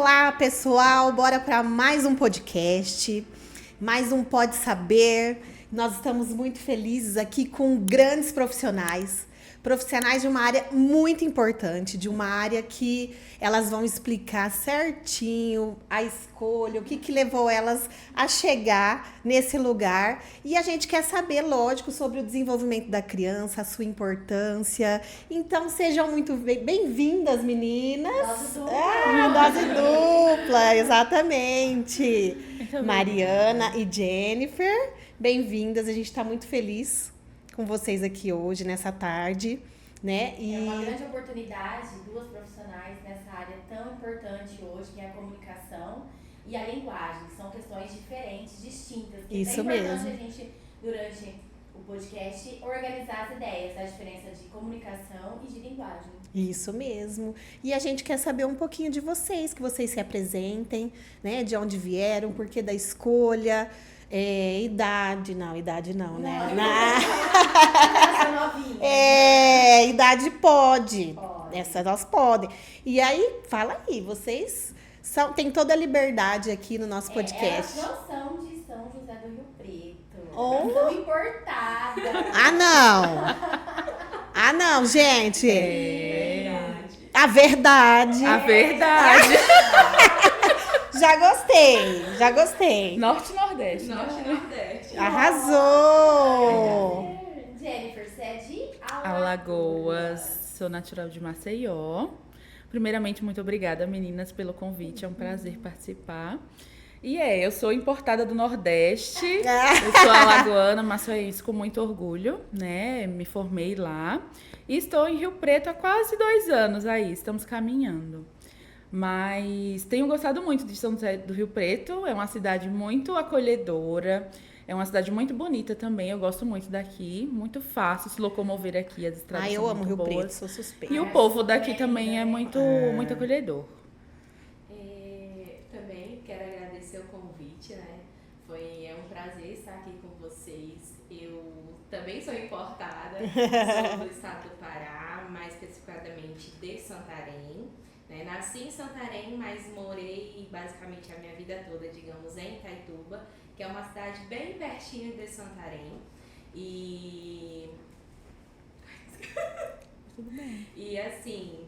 Olá, pessoal, bora para mais um podcast, mais um Pode Saber. Nós estamos muito felizes aqui com grandes profissionais de uma área muito importante, de uma área que elas vão explicar certinho a escolha, o que levou elas a chegar nesse lugar. E a gente quer saber, lógico, sobre o desenvolvimento da criança, a sua importância. Então, sejam muito bem-vindas, meninas. Dose dupla. Dose dupla, exatamente. Mariana e Jennifer, bem-vindas. A gente está muito feliz com vocês aqui hoje, nessa tarde, né? É uma grande oportunidade, duas profissionais nessa área tão importante hoje, que é a comunicação e a linguagem, que são questões diferentes, distintas. Isso é importante mesmo. a gente, durante o podcast, organizar as ideias da diferença de comunicação e de linguagem. Isso mesmo. E a gente quer saber um pouquinho de vocês, que vocês se apresentem, né? De onde vieram, por que da escolha. Idade não, né? Essa novinha. Idade pode. Essas elas podem. E aí, fala aí, vocês têm toda a liberdade aqui no nosso podcast. Elas não são de São José do Rio Preto. Oh. Elas são importadas. Ah, não, gente. A verdade. Já gostei. Norte e Nordeste. Arrasou. Jennifer, você é de Alagoas. Sou natural de Maceió. Primeiramente, muito obrigada, meninas, pelo convite. É um prazer participar. E eu sou importada do Nordeste. Eu sou alagoana, maçoense com muito orgulho, né? Me formei lá. E estou em Rio Preto há quase 2 anos aí. Estamos caminhando. Mas tenho gostado muito de São José do Rio Preto. É uma cidade muito acolhedora. É uma cidade muito bonita também. Eu gosto muito daqui. Muito fácil se locomover aqui. As estradas eu são amo muito Rio boas. Preto, sou suspeita. E o povo daqui também é muito acolhedor. Também quero agradecer o convite, né? É um prazer estar aqui com vocês. Eu também sou importada, sou do estado do Pará, mais especificadamente de Santarém. Né? Nasci em Santarém, mas morei basicamente a minha vida toda, digamos, em Itaituba, que é uma cidade bem pertinho de Santarém. Tudo bem. E assim,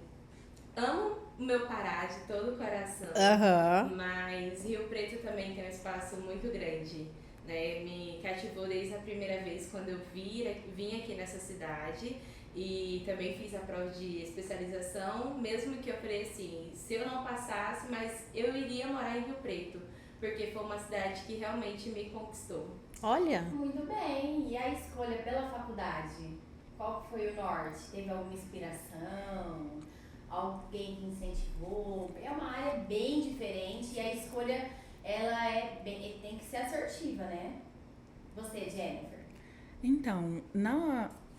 amo o meu Pará de todo o coração, mas Rio Preto também tem um espaço muito grande. Né? Me cativou desde a primeira vez quando eu vim aqui nessa cidade. E também fiz a prova de especialização, mesmo que eu falei assim, se eu não passasse, mas eu iria morar em Rio Preto, porque foi uma cidade que realmente me conquistou. Olha. Muito bem. E a escolha pela faculdade? Qual foi o norte? Teve alguma inspiração? Alguém que incentivou? É uma área bem diferente e a escolha tem que ser assertiva, né? Você, Jennifer? Então,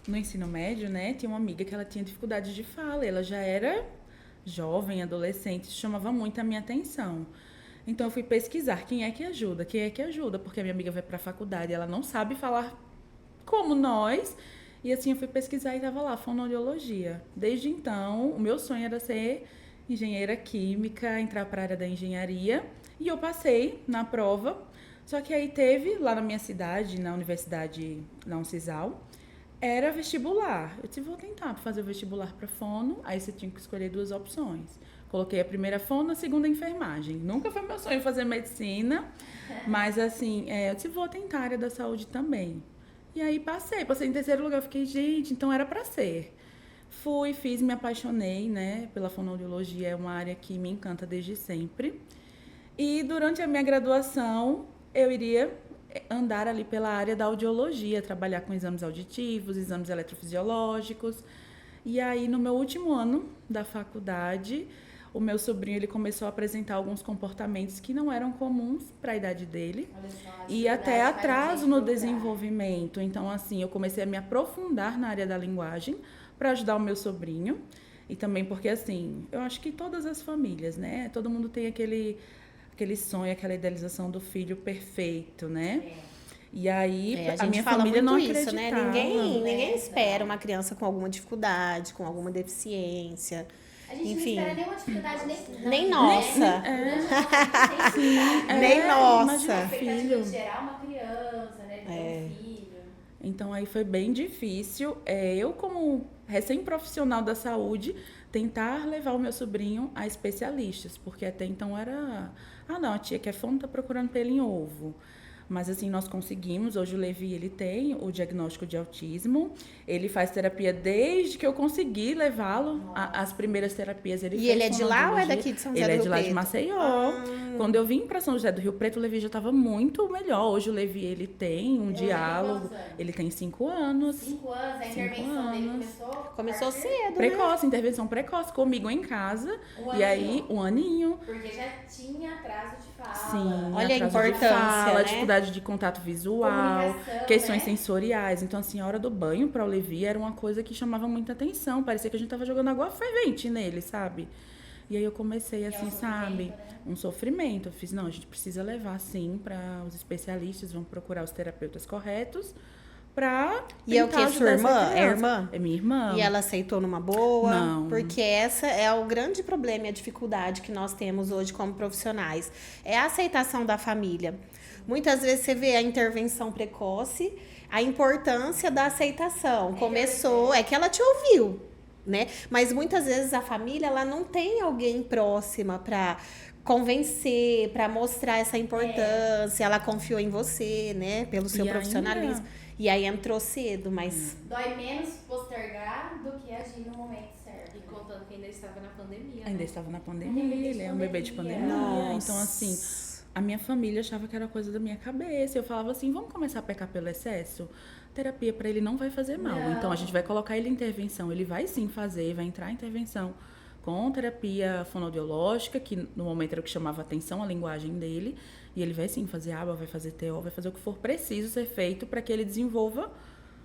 no ensino médio, né, tinha uma amiga que ela tinha dificuldade de fala. Ela já era jovem, adolescente, chamava muito a minha atenção. Então, eu fui pesquisar quem é que ajuda, porque a minha amiga vai para a faculdade, ela não sabe falar como nós. E assim, eu fui pesquisar e estava lá, fonoaudiologia. Desde então, o meu sonho era ser engenheira química, entrar para a área da engenharia. E eu passei na prova. Só que aí teve, lá na minha cidade, na universidade, na Uncisal, era vestibular. Eu disse, vou tentar fazer o vestibular para fono. Aí você tinha que escolher 2 opções. Coloquei a primeira fono, a segunda enfermagem. Nunca foi meu sonho fazer medicina, mas assim, eu disse, vou tentar a área da saúde também. E aí passei em terceiro lugar. Eu fiquei, gente, então era para ser. Fui, fiz, me apaixonei, né, pela fonoaudiologia. É uma área que me encanta desde sempre. E durante a minha graduação, eu iria andar ali pela área da audiologia, trabalhar com exames auditivos, exames eletrofisiológicos. E aí, no meu último ano da faculdade, o meu sobrinho ele começou a apresentar alguns comportamentos que não eram comuns para a idade dele. E até atraso no desenvolvimento. Então, assim, eu comecei a me aprofundar na área da linguagem para ajudar o meu sobrinho. E também porque, assim, eu acho que todas as famílias, né? Todo mundo tem aquele sonho, aquela idealização do filho perfeito, né? E aí, a minha fala família muito não isso, acreditava. né? Ninguém espera uma criança com alguma dificuldade, com alguma deficiência. A gente Enfim. não espera nenhuma dificuldade Nem nossa. Nem nossa. Imagina expectativa de gerar uma criança, né? De ter um filho. Então aí foi bem difícil. Eu, como recém-profissional da saúde, tentar levar o meu sobrinho a especialistas, porque até então era, não, a tia que é fono tá procurando pelo em ovo. Mas assim, nós conseguimos. Hoje o Levi, ele tem o diagnóstico de autismo. Ele faz terapia desde que eu consegui levá-lo. As primeiras terapias ele fez. E ele é de lá ou é fonoaudiologia. daqui de São José Ele do é Rio de lá de Preto? Maceió. Quando eu vim para São José do Rio Preto, o Levi já estava muito melhor. Hoje o Levi, ele tem um diálogo. Ele tem 5 anos. 5 anos, a intervenção dele Começou cedo, Precoce, intervenção precoce, comigo em casa. Um E aí, aninho. 1 aninho. Porque já tinha atraso de fala. Sim, Olha a atraso de importância, fala, né? dificuldade de contato visual, Comunicação, questões né? sensoriais. Então, assim, a hora do banho para o Levi era uma coisa que chamava muita atenção. Parecia que a gente tava jogando água fervente nele, sabe? E aí eu comecei assim, sabe? Um sofrimento. Eu fiz, não, a gente precisa levar, sim, para os especialistas, vamos procurar os terapeutas corretos pra E é o que? tentar Sua ajudar essa irmã? É criança. irmã? É minha irmã. E ela aceitou numa boa? Não. Porque essa é o grande problema e a dificuldade que nós temos hoje como profissionais. É a aceitação da família. Muitas vezes você vê a intervenção precoce, a importância da aceitação. Começou, é que ela te ouviu, né? Mas muitas vezes a família, ela não tem alguém próxima para convencer, para mostrar essa importância. Ela confiou em você, né? Pelo seu E profissionalismo. E aí entrou cedo, mas... Dói menos postergar do que agir no momento certo. E contando que ainda estava na pandemia. Ainda né? estava na pandemia, ele é um bebê de pandemia. Então, assim, a minha família achava que era coisa da minha cabeça. Eu falava assim, vamos começar a pecar pelo excesso? Terapia para ele não vai fazer mal. Não. Então, a gente vai colocar ele em intervenção. Ele vai sim fazer, vai entrar em intervenção com terapia fonoaudiológica, que no momento era o que chamava atenção, a linguagem dele. E ele vai sim fazer aba, vai fazer TO, vai fazer o que for preciso ser feito para que ele desenvolva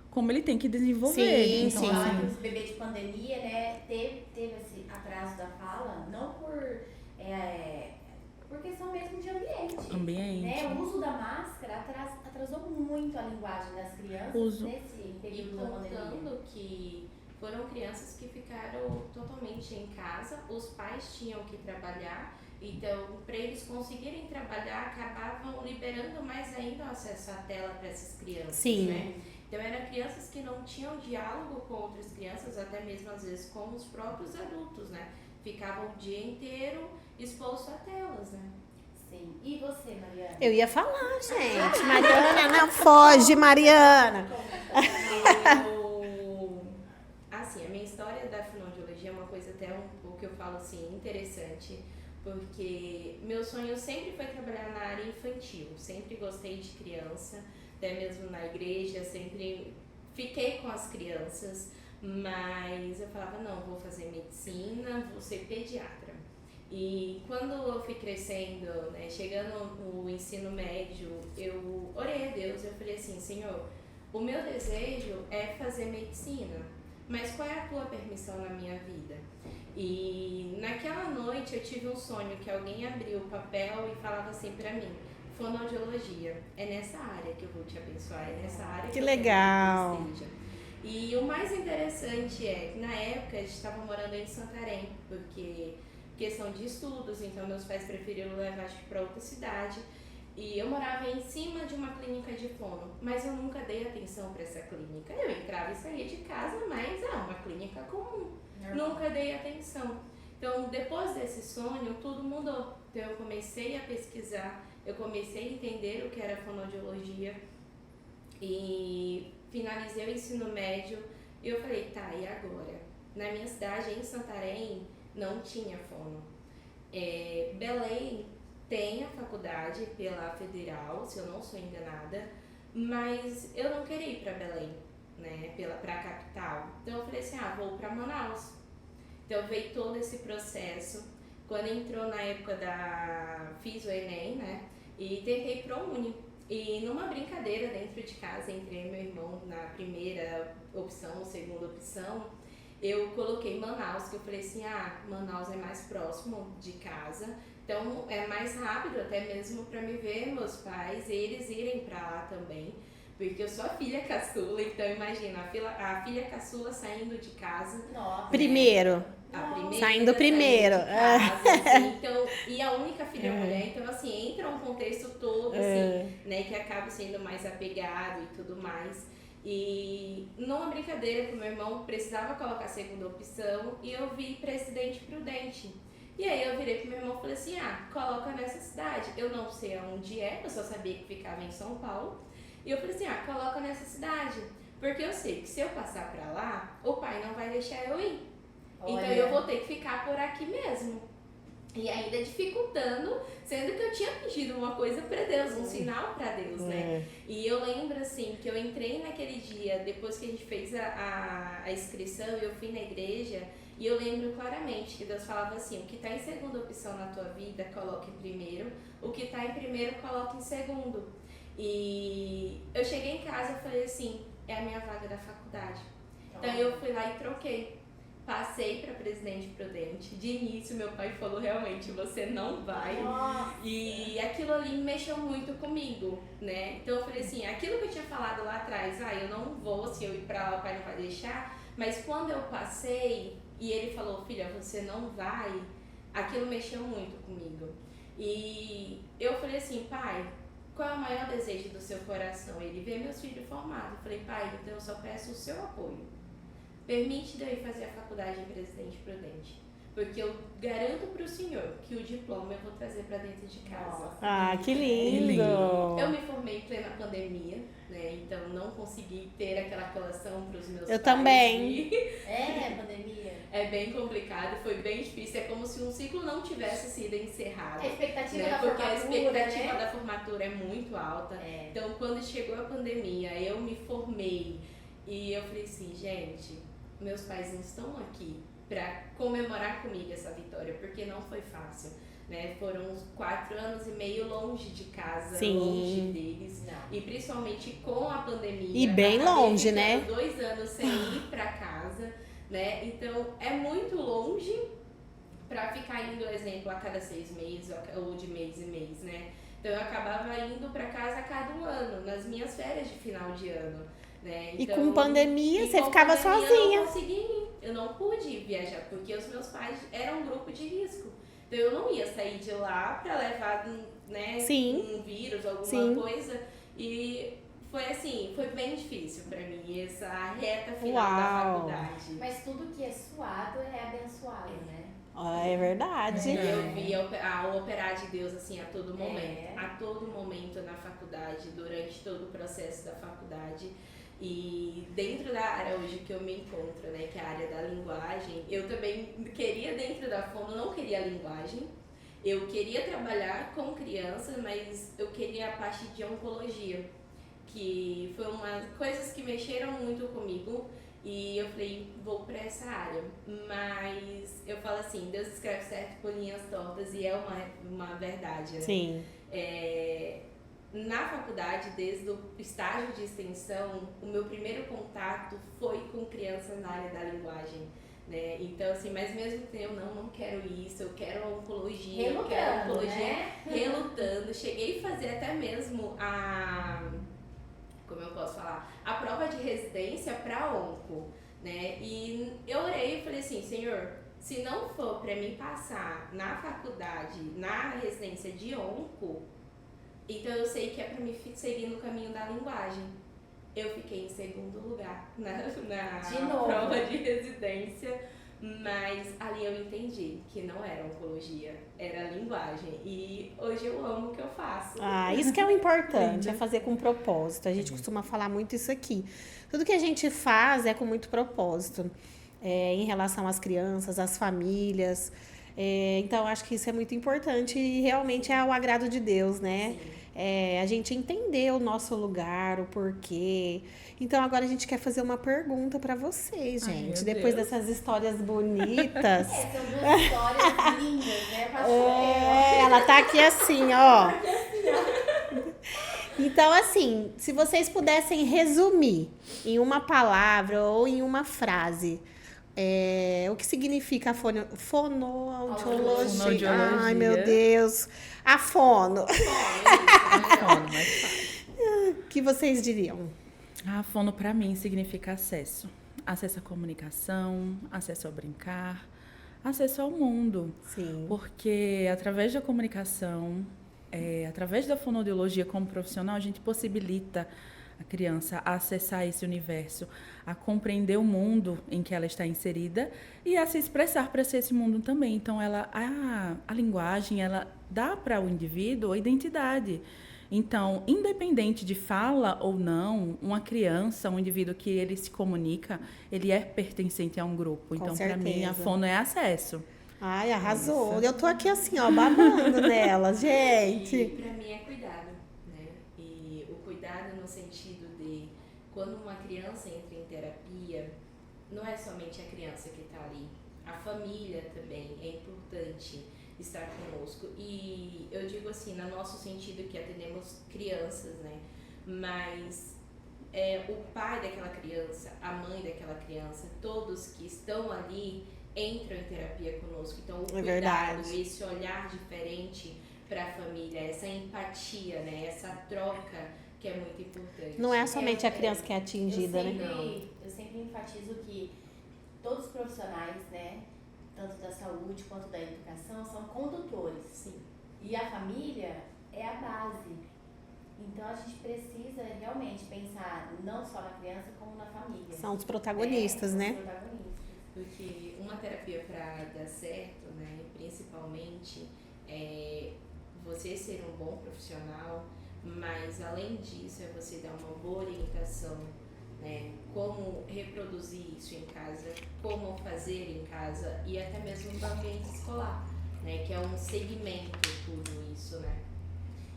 como ele tem que desenvolver. Sim, então, sim. assim, Os bebês de pandemia, né, teve esse atraso da fala, não por questão mesmo de ambiente. Né? O uso da máscara atrasou muito a linguagem das crianças nesse E período da pandemia. contando que foram crianças que ficaram totalmente em casa, os pais tinham que trabalhar, então para eles conseguirem trabalhar, acabavam liberando mais ainda o acesso à tela para essas crianças, Sim. né? Então eram crianças que não tinham diálogo com outras crianças, até mesmo às vezes com os próprios adultos, né? Ficavam o dia inteiro exposto a telas, né? Sim. E você, Mariana? Eu ia falar, gente. Mariana, não foge, Mariana. Assim, a minha história da fonoaudiologia é uma coisa até um pouco que eu falo assim, interessante, porque meu sonho sempre foi trabalhar na área infantil, sempre gostei de criança, até mesmo na igreja, sempre fiquei com as crianças, mas eu falava, não, vou fazer medicina, vou ser pediatra. E quando eu fui crescendo, né, chegando no ensino médio, eu orei a Deus, eu falei assim, Senhor, o meu desejo é fazer medicina, mas qual é a tua permissão na minha vida? E naquela noite eu tive um sonho que alguém abriu o papel e falava assim pra mim, fonoaudiologia, é nessa área que eu vou te abençoar, é nessa área que eu legal. quero que você esteja. E o mais interessante é que na época a gente estava morando em Santarém, porque questão de estudos, então meus pais preferiram levar para outra cidade. E eu morava em cima de uma clínica de fono, mas eu nunca dei atenção para essa clínica. Eu entrava e saía de casa, mas é uma clínica comum. Nunca dei atenção. Então, depois desse sonho, tudo mudou. Então, eu comecei a pesquisar, eu comecei a entender o que era fonoaudiologia e finalizei o ensino médio. E eu falei, tá, e agora? Na minha cidade, em Santarém, não tinha fono. Belém tem a faculdade pela Federal, se eu não sou enganada, mas eu não queria ir para Belém, né, para a capital. Então eu falei assim, vou para Manaus. Então veio todo esse processo. Quando entrou na época fiz o Enem, né, e tentei ProUni. E numa brincadeira dentro de casa, entrei meu irmão na primeira opção, segunda opção, eu coloquei Manaus, que eu falei assim, Manaus é mais próximo de casa, então é mais rápido até mesmo para me ver meus pais e eles irem para lá também, porque eu sou a filha caçula, então imagina, a filha caçula saindo de casa. Nossa. Primeiro. a primeira. Saindo primeiro. De casa, assim, então, e a única filha mulher, então assim, entra um contexto todo, assim, né, que acaba sendo mais apegado e tudo mais. E numa brincadeira com meu irmão, precisava colocar a segunda opção e eu vi Presidente Prudente. E aí eu virei pro meu irmão e falei assim, coloca nessa cidade. Eu não sei aonde é, eu só sabia que ficava em São Paulo. E eu falei assim, coloca nessa cidade. Porque eu sei que se eu passar pra lá, o pai não vai deixar eu ir. Então eu vou ter que ficar por aqui mesmo. E ainda dificultando, sendo que eu tinha pedido uma coisa pra Deus, um sinal pra Deus, né? E eu lembro, assim, que eu entrei naquele dia, depois que a gente fez a inscrição, eu fui na igreja, e eu lembro claramente que Deus falava assim, o que tá em segunda opção na tua vida, coloque em primeiro, o que tá em primeiro, coloque em segundo. E eu cheguei em casa e falei assim, é a minha vaga da faculdade. Então eu fui lá e troquei. Passei para Presidente Prudente. De início, meu pai falou, realmente, você não vai. Nossa. E aquilo ali mexeu muito comigo, né? Então eu falei assim, aquilo que eu tinha falado lá atrás, eu não vou, se eu ir para lá, o pai não vai deixar. Mas quando eu passei e ele falou, filha, você não vai, aquilo mexeu muito comigo. E eu falei assim, pai, qual é o maior desejo do seu coração? Ele vê meus filhos formados. Eu falei, pai, então eu só peço o seu apoio. Permite daí fazer a faculdade em Presidente Prudente. Porque eu garanto para o senhor que o diploma eu vou trazer para dentro de casa. Que lindo! Eu me formei em plena pandemia, né? Então não consegui ter aquela colação para os meus pais. Eu também. Pandemia. É bem complicado, foi bem difícil. É como se um ciclo não tivesse sido encerrado. A expectativa né? da Porque formatura, a expectativa né? da formatura é muito alta. Então quando chegou a pandemia, eu me formei e eu falei assim, gente, meus pais não estão aqui para comemorar comigo essa vitória, porque não foi fácil, né? Foram uns 4 anos e meio longe de casa, longe deles, e principalmente com a pandemia. E bem longe, né? 2 anos sem ir para casa, né? Então é muito longe para ficar indo, exemplo, a cada 6 meses ou de mês em mês, né? Então eu acabava indo para casa a cada 1 ano, nas minhas férias de final de ano. Né? Então, e com pandemia, você ficava sozinha. Eu não consegui ir, eu não pude viajar, porque os meus pais eram um grupo de risco. Então eu não ia sair de lá para levar, né, um vírus, alguma coisa. E foi assim, foi bem difícil para mim, essa reta final da faculdade. Mas tudo que é suado é abençoado, né? É verdade. Eu vi o operar de Deus assim a todo momento. A todo momento na faculdade, durante todo o processo da faculdade. E dentro da área hoje que eu me encontro, né, que é a área da linguagem, eu também queria dentro da Fono, não queria a linguagem, eu queria trabalhar com crianças, mas eu queria a parte de oncologia, que foi uma coisas que mexeram muito comigo e eu falei, vou para essa área. Mas eu falo assim, Deus escreve certo por linhas tortas e é uma verdade, né? Sim. Na faculdade, desde o estágio de extensão, o meu primeiro contato foi com crianças na área da linguagem, né? Então, assim, mas mesmo que eu não quero isso, eu quero oncologia, relutando, eu quero oncologia, né? relutando. Cheguei a fazer até mesmo como eu posso falar, a prova de residência para onco, né? E eu orei e falei assim, Senhor, se não for para mim passar na faculdade, na residência de onco, então eu sei que é para me seguir no caminho da linguagem. Eu fiquei em segundo lugar na prova de residência, mas ali eu entendi que não era oncologia, era linguagem. E hoje eu amo o que eu faço. Isso que é o importante, é fazer com propósito. A gente costuma falar muito isso aqui. Tudo que a gente faz é com muito propósito, em relação às crianças, às famílias. Então, acho que isso é muito importante e realmente é o agrado de Deus, né? A gente entender o nosso lugar, o porquê. Então, agora a gente quer fazer uma pergunta para vocês, gente. Depois dessas histórias bonitas. São 2 histórias lindas, né? Ela tá aqui assim, ó. Então, assim, se vocês pudessem resumir em uma palavra ou em uma frase, o que significa a fonoaudiologia? Ai, meu Deus. A fono. O que vocês diriam? A fono, para mim, significa acesso. Acesso à comunicação, acesso ao brincar, acesso ao mundo. Sim. Porque através da comunicação, através da fonoaudiologia como profissional, a gente possibilita a criança a acessar esse universo, a compreender o mundo em que ela está inserida e a se expressar para esse mundo também. Então, a linguagem, ela dá para o indivíduo a identidade. Então, independente de fala ou não, uma criança, um indivíduo que ele se comunica, ele é pertencente a um grupo. Então, para mim, a fono é acesso. Ai, arrasou. Eu tô aqui assim, ó, babando nela, gente. E pra mim é cuidado, né? E o cuidado no sentido de quando uma criança entra em terapia, não é somente a criança que está ali, a família também é importante estar conosco. E eu digo assim, no nosso sentido que atendemos crianças, né? Mas o pai daquela criança, a mãe daquela criança, todos que estão ali entram em terapia conosco. Então o cuidado, esse olhar diferente para a família, essa empatia, né? Essa troca que é muito importante. Não é somente a criança que é atingida, né? Eu sempre enfatizo que todos os profissionais, né, tanto da saúde quanto da educação, são condutores. Sim. E a família é a base. Então a gente precisa realmente pensar não só na criança, como na família. São os protagonistas, né? Os protagonistas. Porque uma terapia para dar certo, né, principalmente, é você ser um bom profissional, mas além disso é você dar uma boa orientação, né, como reproduzir isso em casa, como fazer em casa e até mesmo no ambiente escolar, né, que é um segmento tudo isso, né.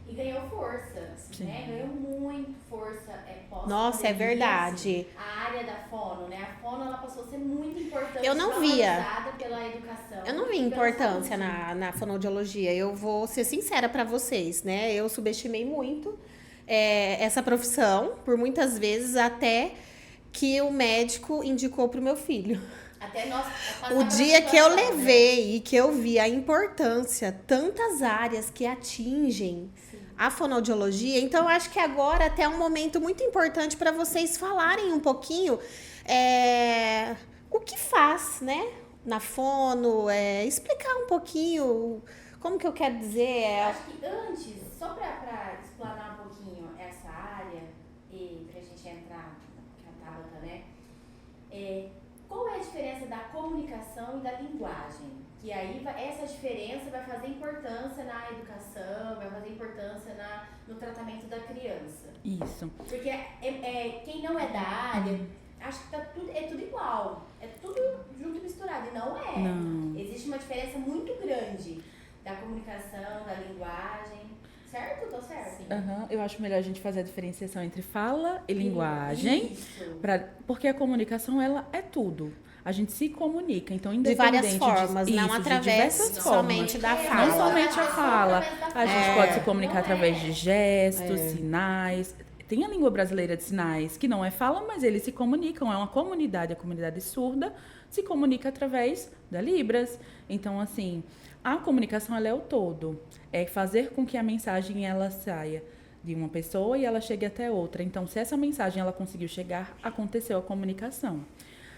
E ganhou força, né? Ganhou muito força Nossa, é verdade. A área da fono, né? A fono, ela passou a ser muito importante. Eu não via. Pela educação. Eu não vi importância na fonoaudiologia. Eu vou ser sincera para vocês, né? Eu subestimei muito essa profissão, por muitas vezes, até que o médico indicou pro meu filho. Até nós o dia que eu levei e que eu vi a importância, tantas áreas que atingem a fonoaudiologia, então eu acho que agora até é um momento muito importante para vocês falarem um pouquinho o que faz, né, na fono, explicar um pouquinho como que eu quero dizer. Eu acho que antes, só para explanar um pouquinho essa área e pra gente entrar na Tabata, né, qual é a diferença da comunicação e da linguagem? Que aí essa diferença vai fazer importância na educação, vai fazer importância no tratamento da criança. Isso. Porque quem não é da área, acha que é tudo igual. É tudo junto e misturado. E não é. Não. Existe uma diferença muito grande da comunicação, da linguagem. Certo? Tô certo? Uhum. Eu acho melhor a gente fazer a diferenciação entre fala e linguagem. Isso. Porque a comunicação, ela é tudo. A gente se comunica, então de várias formas, não através somente da fala. Não somente a fala. A gente pode se comunicar através de gestos, sinais. Tem a língua brasileira de sinais, que não é fala, mas eles se comunicam. É uma comunidade, a comunidade surda se comunica através da Libras. Então, assim, a comunicação, ela é o todo. É fazer com que a mensagem, ela saia de uma pessoa e ela chegue até outra. Então, se essa mensagem, ela conseguiu chegar, aconteceu a comunicação.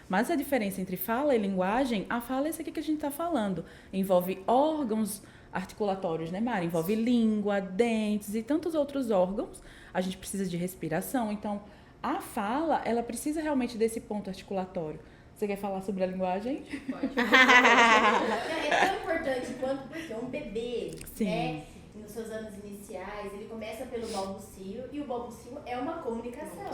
Mas a diferença entre fala e linguagem, a fala é isso aqui que a gente está falando. Envolve órgãos articulatórios, né, Mari? Envolve língua, dentes e tantos outros órgãos. A gente precisa de respiração. Então, a fala, ela precisa realmente desse ponto articulatório. Você quer falar sobre a linguagem? Pode. É tão importante quanto porque um bebê, né, nos seus anos iniciais, ele começa pelo balbucio e o balbucio é uma comunicação,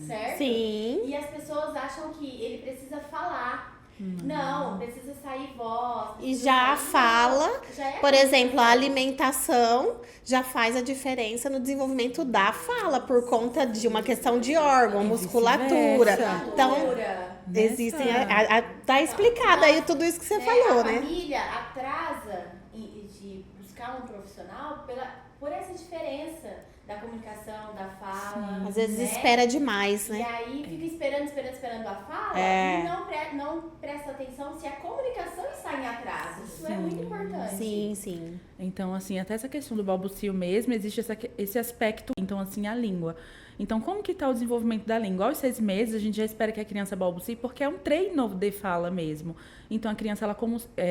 certo? Sim. E as pessoas acham que ele precisa falar. Não, precisa sair voz. E já fala, por exemplo, a alimentação já faz a diferença no desenvolvimento da fala, por conta de uma questão de órgão, musculatura. Então, existem. Tá explicado aí tudo isso que você falou, né? A família atrasa de buscar um profissional por essa diferença da comunicação, da fala. Às vezes espera demais, né? E aí fica esperando a fala e não presta atenção se a comunicação está em atraso. Isso é muito importante. Sim, sim. Então, assim, até essa questão do balbucio mesmo, existe esse aspecto Então, assim, a língua. Então, como que está o desenvolvimento da língua? Aos 6 meses, a gente já espera que a criança balbucie, porque é um treino de fala mesmo. Então, a criança ela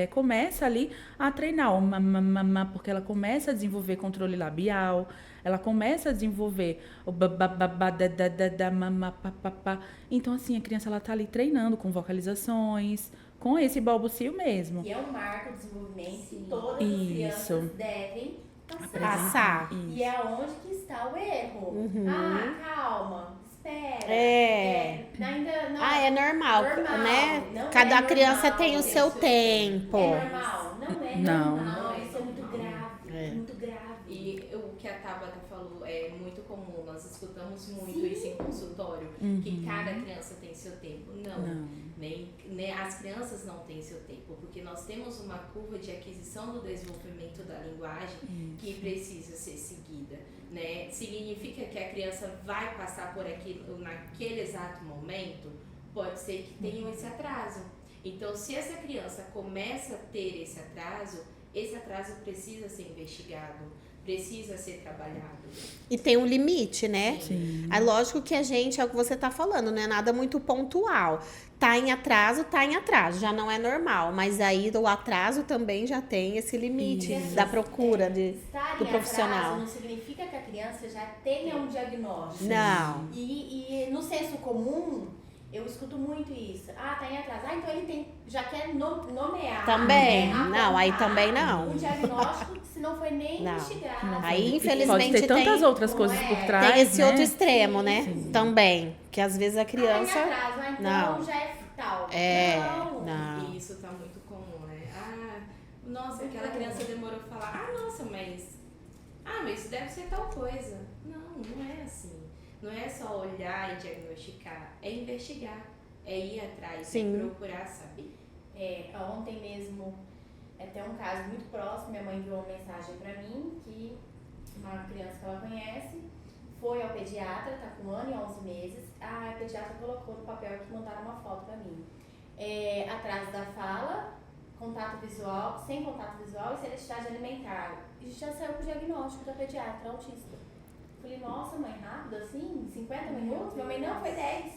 começa ali a treinar o mamamama, porque ela começa a desenvolver controle labial, ela começa a desenvolver o bababá, da mamapapapá. Então, assim, a criança ela está ali treinando com vocalizações, com esse balbucio mesmo. E é um marco de desenvolvimento que todas as crianças devem Passar. E é onde que está o erro. Calma, espera. Ainda não. É normal, né? Não Cada é criança normal, tem o seu tempo. É normal? Não é Não. normal. Isso é muito grave. Muito grave. E o que a Tabata falou é muito comum, nós escutamos muito Sim. isso em consultório, que cada criança tem seu tempo. Não. Nem as crianças não têm seu tempo, porque nós temos uma curva de aquisição do desenvolvimento da linguagem que precisa ser seguida, né? Significa que a criança vai passar por aquilo naquele exato momento? Pode ser que tenha esse atraso. Então, se essa criança começa a ter esse atraso precisa ser investigado, precisa ser trabalhado. E tem um limite, né? Sim. É lógico que a gente, é o que você tá falando, não é nada muito pontual. Tá em atraso, já não é normal. Mas aí o atraso também já tem esse limite da procura Estar do em profissional. atraso não significa que a criança já tenha um diagnóstico. Não. E no senso comum, eu escuto muito isso. Tá em atraso. Então ele já quer nomear. Também. Né? Não, aí também não. Um diagnóstico que se não foi nem Não. investigado. Aí, E infelizmente, pode ter tantas tem- outras coisas por trás, Tem esse né? outro extremo, né? Sim. Também. Que às vezes a Tá em criança... atraso. Então Não. já é tal. Não. E isso tá muito comum, né? Nossa, aquela criança demorou a falar. Nossa, mas isso deve ser tal coisa. Não é assim. Não é só olhar e diagnosticar, é investigar, é ir atrás, Sim. é procurar saber. Ontem mesmo, até um caso muito próximo, minha mãe enviou uma mensagem pra mim que uma criança que ela conhece foi ao pediatra, tá com 1 ano e 11 meses. A pediatra colocou no papel que mandaram uma foto pra mim. Atraso da fala, contato visual, sem contato visual e seletividade alimentar. E já saiu com o diagnóstico da pediatra, autista. Falei, nossa mãe, rápido assim? 50 minutos? Minha mãe, não, foi 10.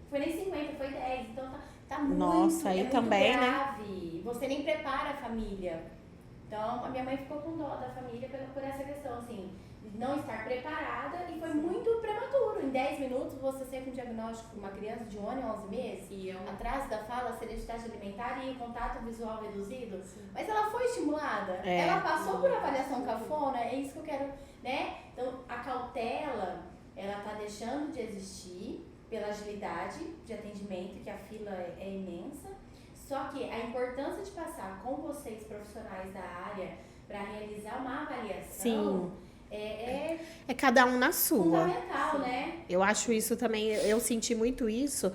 Foi nem 50, foi 10. Então tá muito, Nossa, aí muito também, né? grave. Você nem prepara a família. Então, a minha mãe ficou com dó da família por essa questão, assim, de não estar preparada e foi muito prematuro. Em 10 minutos, você ser com um diagnóstico, uma criança de 1 ano e 11 meses, atraso da fala, seletividade alimentar e o contato visual reduzido. Mas ela foi estimulada. Ela passou por avaliação cafona, é isso que eu quero, né? Então, a cautela, ela tá deixando de existir pela agilidade de atendimento, que a fila é imensa. Só que a importância de passar com vocês, profissionais da área, para realizar uma avaliação é cada um na sua. fundamental, né? Eu acho isso também, eu senti muito isso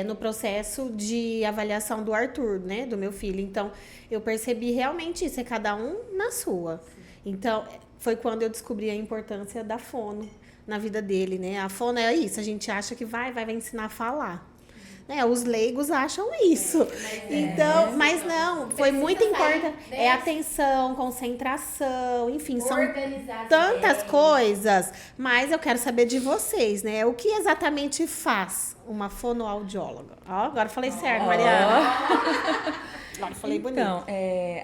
no processo de avaliação do Arthur, né, do meu filho. Então, eu percebi realmente isso, é cada um na sua. Então, foi quando eu descobri a importância da fono na vida dele, né? A fono é isso, a gente acha que vai ensinar a falar. Né? Os leigos acham isso. Então, mas não, foi muito importante. É atenção, concentração, enfim, são tantas coisas. Mas eu quero saber de vocês, né? O que exatamente faz uma fonoaudióloga? Agora falei certo, Mariana. Agora falei bonito. Então,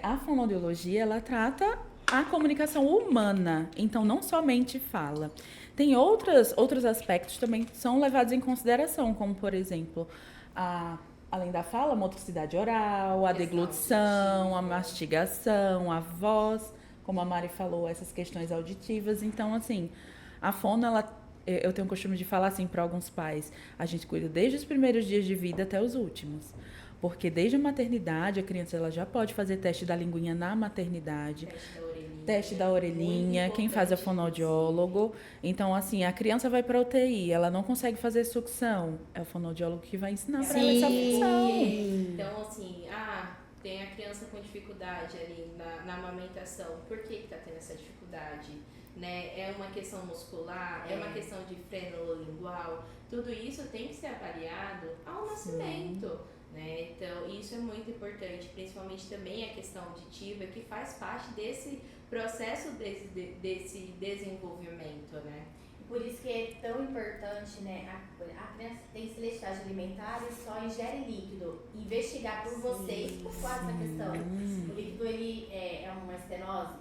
a fonoaudiologia, ela trata a comunicação humana. Então, não somente fala. Tem outros aspectos também que são levados em consideração, como, por exemplo, além da fala, a motricidade oral, a deglutição, a mastigação, a voz, como a Mari falou, essas questões auditivas. Então, assim, a fono, eu tenho o costume de falar assim para alguns pais, a gente cuida desde os primeiros dias de vida até os últimos. Porque desde a maternidade, a criança ela já pode fazer teste da linguinha na maternidade. Teste da orelhinha, quem faz é o fonoaudiólogo. Então, assim, a criança vai para a UTI, ela não consegue fazer sucção. É o fonoaudiólogo que vai ensinar para ela essa função. Então, assim, tem a criança com dificuldade ali na amamentação. Por que está tendo essa dificuldade? Né? É uma questão muscular? É uma questão de freno lingual? Tudo isso tem que ser avaliado ao nascimento. né? Então, isso é muito importante, principalmente também a questão auditiva, que faz parte desse processo desse desenvolvimento, né? Por isso que é tão importante, né? A criança que tem seletividade alimentar e só ingere líquido. Investigar por vocês por qual essa questão. O líquido, ele é uma estenose?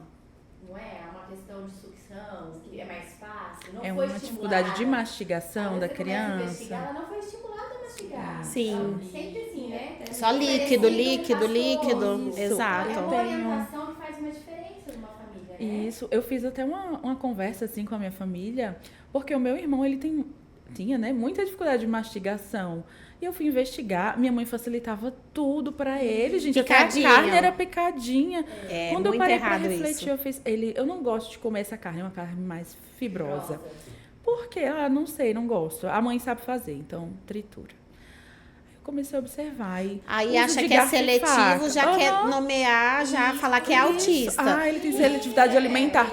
Não é? É uma questão de sucção, que é mais fácil. Não É foi uma estimulada. dificuldade de mastigação da Você começa a criança. investigar, ela não foi estimulada a mastigar. Sim. Ela sempre assim, né? Só líquido, Oferecido, líquido. passou. Isso. Exato. É Eu uma tenho- orientação que faz uma diferença numa família, né? Isso, eu fiz até uma conversa assim com a minha família, porque o meu irmão, ele tinha, né, muita dificuldade de mastigação. E eu fui investigar, minha mãe facilitava tudo pra ele, gente, até a Picadinha. carne era picadinha. É Quando eu muito parei pra errado refletir, isso. eu não gosto de comer essa carne, é uma carne mais fibrosa. Rosa. Por quê? Ah, não sei, não gosto. A mãe sabe fazer, então tritura. Aí eu comecei a observar. Aí uso acha de que é garfo e seletivo, faca. já quer Aham. nomear, já falar que é autista. Ah, ele tem seletividade alimentar.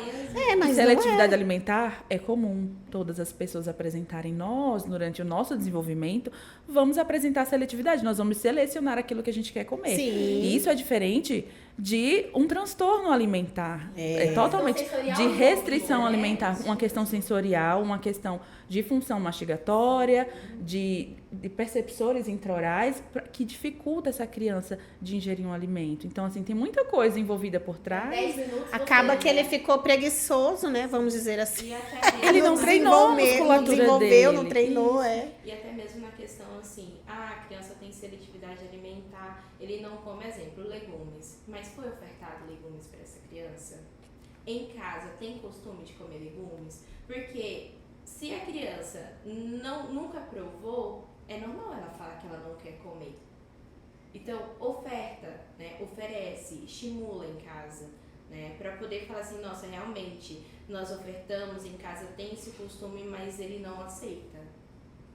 Mas Seletividade alimentar é comum todas as pessoas apresentarem. Nós, durante o nosso desenvolvimento, vamos apresentar seletividade. Nós vamos selecionar aquilo que a gente quer comer. Sim. E isso é diferente de um transtorno alimentar. É totalmente Sensorial de mesmo, restrição né? alimentar. Uma questão sensorial, uma questão de função mastigatória, de percepçores intraorais, que dificulta essa criança de ingerir um alimento. Então, assim, tem muita coisa envolvida por trás. 10 minutos. Acaba você, que ele né? ficou preguiçoso, né? Vamos dizer assim. E até Ele não treinou a Não musculatura desenvolveu, dele. não treinou, é. E até mesmo na questão assim, a criança tem seletividade alimentar, ele não come, exemplo, legumes, mas foi ofertado legumes para essa criança? Em casa tem costume de comer legumes? Porque se a criança nunca provou, é normal ela falar que ela não quer comer. Então, oferta, né? Oferece, estimula em casa, né? Para poder falar assim, nossa, realmente, nós ofertamos em casa, tem esse costume, mas ele não aceita.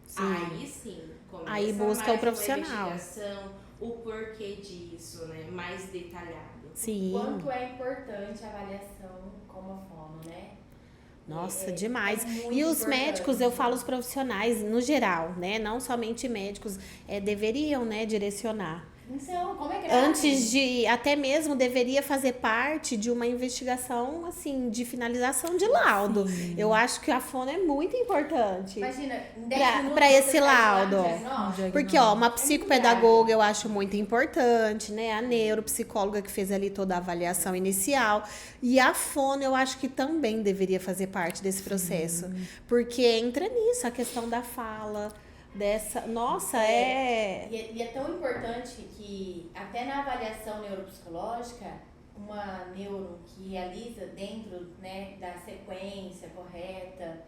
Sim. Aí sim, começa Aí busca mais o profissional. uma investigação, o porquê disso, né? Mais detalhado. Sim. Quanto é importante a avaliação como a fono, né? Nossa, É demais. muito E os importante. médicos, eu falo os profissionais no geral, né? Não somente médicos, deveriam, né, direcionar. Então, como é grave? Antes de, até mesmo deveria fazer parte de uma investigação, assim, de finalização de laudo. Eu acho que a fono é muito importante. Imagina, em 10 minutos pra você esse faz lá um laudo. diagnóstico. Porque, ó, uma psicopedagoga eu acho muito importante, né? A neuropsicóloga que fez ali toda a avaliação inicial. E a fono eu acho que também deveria fazer parte desse processo. Porque entra nisso, a questão da fala, dessa... Nossa, E é tão importante que até na avaliação neuropsicológica, uma neuro que realiza dentro, né, da sequência correta,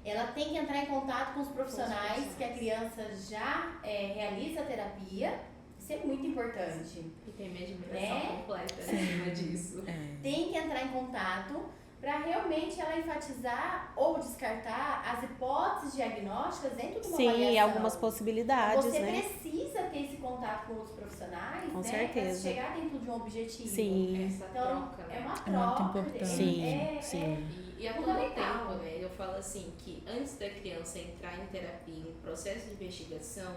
ela tem que entrar em contato com os profissionais que a criança já realiza a terapia. Isso é muito importante. E tem medimentação Né? completa em cima disso. Tem que entrar em contato para realmente ela enfatizar ou descartar as hipóteses diagnósticas dentro de uma sim, avaliação. algumas possibilidades, Você né? precisa ter esse contato com os profissionais, Com né? certeza. Para chegar dentro de um objetivo. Sim. Essa Então, troca, é né? uma É troca. muito importante. Sim, sim. E a todo Fundamental. tempo, né? Eu falo assim, que antes da criança entrar em terapia, em processo de investigação,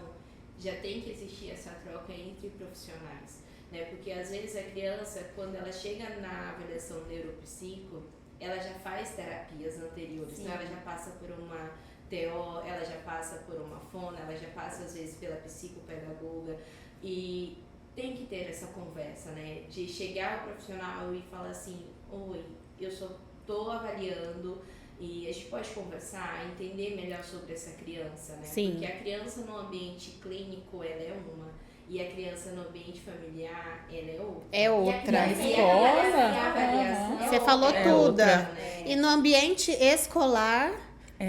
já tem que existir essa troca entre profissionais, né? Porque às vezes a criança, quando ela chega na avaliação neuropsico, ela já faz terapias anteriores, Sim. então ela já passa por uma TO, ela já passa por uma fono, ela já passa às vezes pela psicopedagoga e tem que ter essa conversa, né? De chegar ao profissional e falar assim, oi, eu só tô avaliando e a gente pode conversar, entender melhor sobre essa criança, né? Sim. Porque a criança no ambiente clínico, ela é uma, e a criança no ambiente familiar, ela é outra. É outra. Na E a escola, avaliação Você falou É tudo. outra. né? E no ambiente escolar,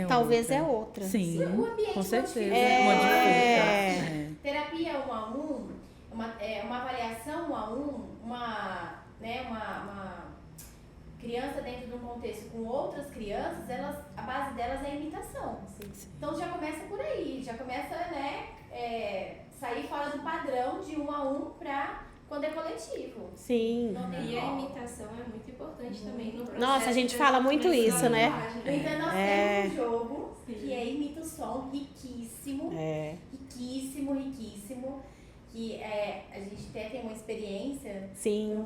talvez é outra. Sim, O ambiente com certeza. modifica. Modifica. Terapia 1 a 1, uma avaliação 1 a 1, uma criança dentro de um contexto com outras crianças, a base delas é a imitação. Então já começa por aí, já começa, né, sair fora do padrão de 1 a 1 para quando é coletivo. Sim. Não tem E a como. imitação é muito importante também no processo. Nossa, a gente de fala muito desenvolvimento isso, né? da linguagem, Então nós temos um jogo que imita o som riquíssimo, É. riquíssimo, riquíssimo, que a gente até tem uma experiência Sim,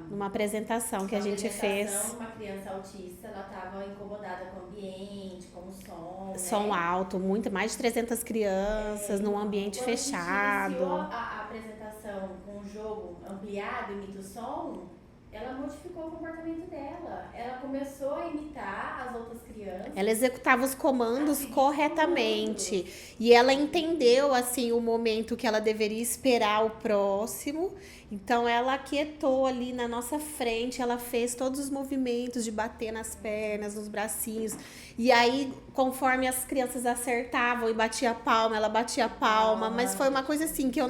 numa apresentação que a gente fez. Uma criança autista, ela estava incomodada com o ambiente, com o som, Som né? alto, mais de 300 crianças num ambiente Quando a gente iniciou fechado. a apresentação com o jogo ampliado, imita o som, ela modificou o comportamento dela. Ela começou a imitar as outras crianças. Ela executava os comandos corretamente. E ela entendeu, assim, o momento que ela deveria esperar o próximo. Então, ela aquietou ali na nossa frente. Ela fez todos os movimentos de bater nas pernas, nos bracinhos. E aí, conforme as crianças acertavam e batia a palma, ela batia a palma. Mas foi uma coisa assim que eu